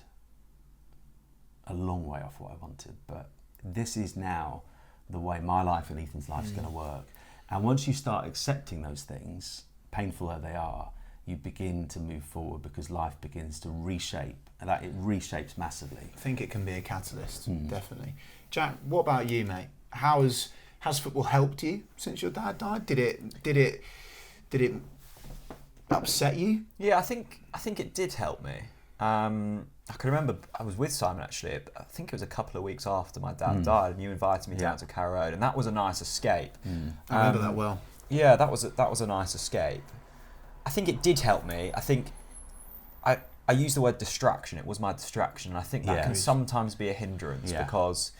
A long way off what I wanted, but this is now the way my life and Ethan's life is going to work. And once you start accepting those things, painful though they are, you begin to move forward because life begins to reshape, and it reshapes massively. I think it can be a catalyst, definitely. Jack, what about you, mate? Has football helped you since your dad died? Did it upset you? Yeah, I think it did help me. I can remember I was with Simon actually. I think it was a couple of weeks after my dad died, and you invited me down to Carrow Road, and that was a nice escape. I remember that well. Yeah, that was a nice escape. I think it did help me. I think I used the word distraction. It was my distraction, and I think that can sometimes be a hindrance because,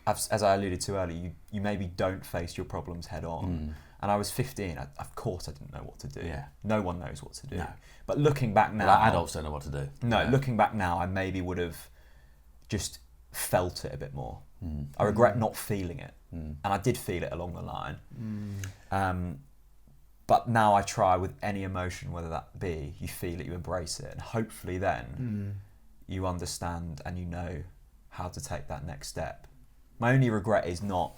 as I alluded to earlier, you maybe don't face your problems head on. And I was 15. Of course, I didn't know what to do. Yeah. No one knows what to do. No. But looking back now, adults don't know what to do. No, looking back now, I maybe would have just felt it a bit more. I regret not feeling it, and I did feel it along the line. But now I try with any emotion, whether that be you feel it, you embrace it, and hopefully then you understand and you know how to take that next step. My only regret is not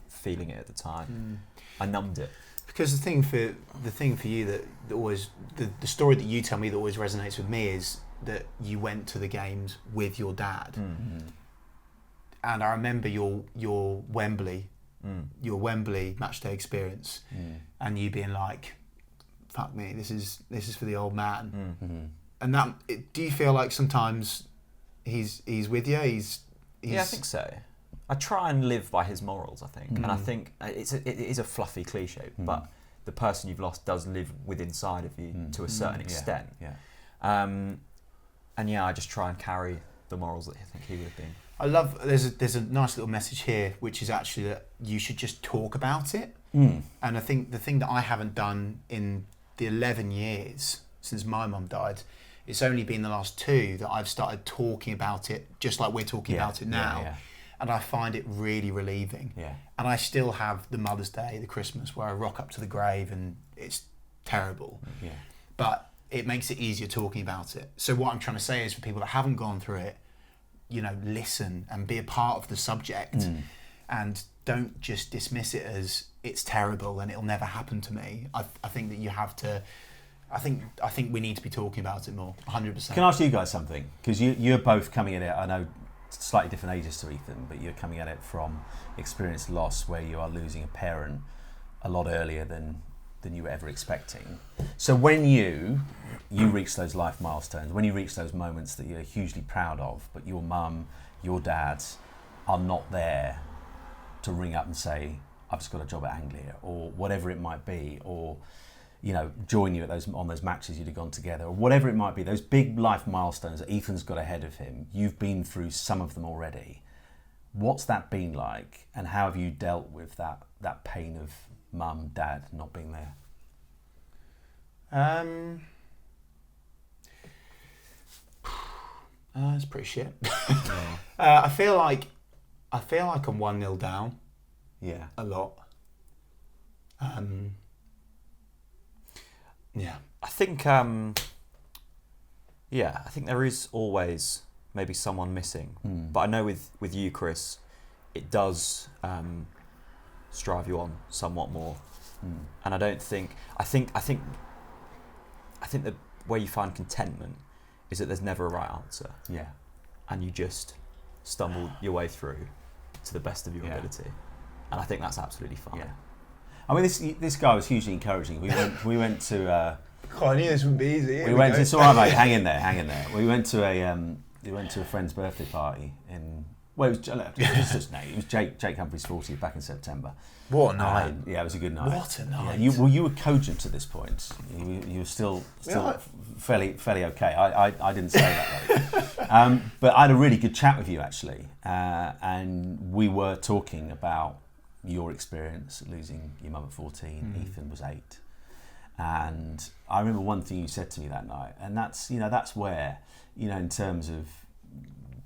feeling it at the time. I numbed it. Because the thing for you that always the story that you tell me that always resonates with me is that you went to the games with your dad, and I remember your Wembley match day experience, and you being like, "Fuck me, this is for the old man." And that, do you feel like sometimes he's with you? He's yeah, I think so. I try and live by his morals, I think. And I think it is a fluffy cliche, but the person you've lost does live inside of you to a certain extent. Yeah. And I just try and carry the morals that I think he would have been. I love, there's a nice little message here, which is actually that you should just talk about it. And I think the thing that I haven't done in the 11 years since my mum died, it's only been the last 2 that I've started talking about it, just like we're talking about it now. Yeah. And I find it really relieving. Yeah. And I still have the Mother's Day, the Christmas, where I rock up to the grave and it's terrible. Yeah. But it makes it easier talking about it. So what I'm trying to say is for people that haven't gone through it, listen and be a part of the subject and don't just dismiss it as it's terrible and it'll never happen to me. I think that you have to, I think we need to be talking about it more, 100%. Can I ask you guys something? Because you're both coming at it, I know, slightly different ages to Ethan, but you're coming at it from experienced loss where you are losing a parent a lot earlier than you were ever expecting. So when you reach those life milestones, when you reach those moments that you're hugely proud of, but your mum, your dad are not there to ring up and say, I've just got a job at Anglia, or whatever it might be, or join you at on those matches you'd have gone together, or whatever it might be, those big life milestones that Ethan's got ahead of him, you've been through some of them already. What's that been like, and how have you dealt with that pain of mum, dad not being there? It's pretty shit. I feel like I'm 1-0 down. Yeah. A lot. Yeah. I think there is always maybe someone missing. But I know with you, Chris, it does strive you on somewhat more. And I think the way you find contentment is that there's never a right answer. Yeah. And you just stumble your way through to the best of your ability. And I think that's absolutely fine. Yeah. I mean, this guy was hugely encouraging. We went to. I knew this wouldn't be easy. We went to. It's all right, mate. Hang in there. We went to a friend's birthday party in. Well, it was Jake Humphrey's 40th back in September. What a night! Yeah, it was a good night. What a night! Yeah, you were cogent at this point. You were still fairly okay. I didn't say that though. But I had a really good chat with you actually, and we were talking about your experience losing your mum at 14. Ethan was 8, and I remember one thing you said to me that night, and that's where in terms of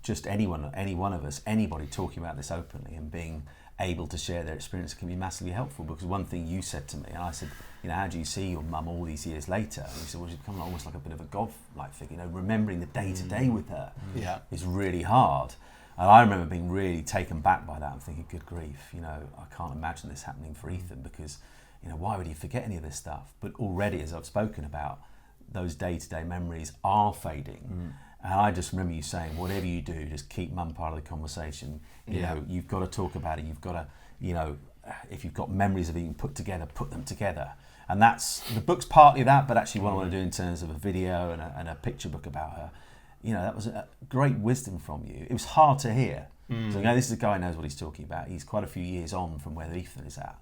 just any one of us, anybody talking about this openly and being able to share their experience can be massively helpful. Because one thing you said to me, and I said, how do you see your mum all these years later? And you said, well, she's become almost like a bit of a god-like figure. Remembering the day-to-day with her is really hard. And I remember being really taken back by that and thinking, good grief, I can't imagine this happening for Ethan, because, why would he forget any of this stuff? But already, as I've spoken about, those day-to-day memories are fading. And I just remember you saying, whatever you do, just keep mum part of the conversation. You know, you've got to talk about it. You've got to, if you've got memories of being put together, put them together. And that's, the book's partly that, but actually what I want to do in terms of a video and a picture book about her, that was a great wisdom from you. It was hard to hear. So, this is a guy who knows what he's talking about. He's quite a few years on from where Ethan is at.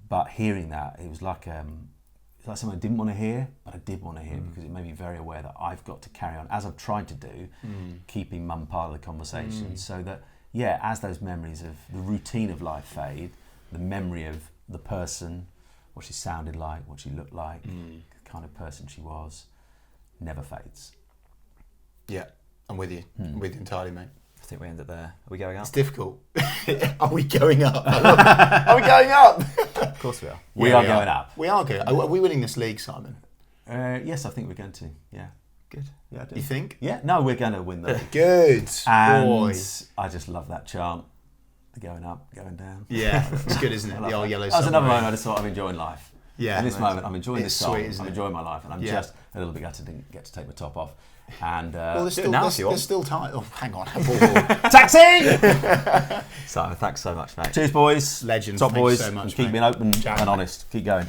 But hearing that, it was like something I didn't want to hear, but I did want to hear because it made me very aware that I've got to carry on, as I've tried to do, keeping mum part of the conversation, so that, as those memories of the routine of life fade, the memory of the person, what she sounded like, what she looked like, the kind of person she was, never fades. Yeah, I'm with you. I'm with you entirely, mate. I think we end it there. Are we going up? It's difficult. Are we going up? Are we going up? Of course we are. We are going up. We are going. Are we winning this league, Simon? Yes, I think we're going to. Yeah. Good. Yeah, I do. You think? Yeah. No, we're going to win the league. Good. And boy. I just love that chant. Going up, going down. Yeah, it's good, isn't it? The old yellow. That was another moment I just thought I'm enjoying life. Yeah. In this moment, I'm enjoying this song. Sweet, I'm enjoying my life, and I'm just a little bit gutted I didn't get to take my top off. And well, there's still time. Oh, hang on. Taxi! Simon, thanks so much, mate. Cheers, boys. Legends. Top boys. So much, keep being open and honest. Keep going.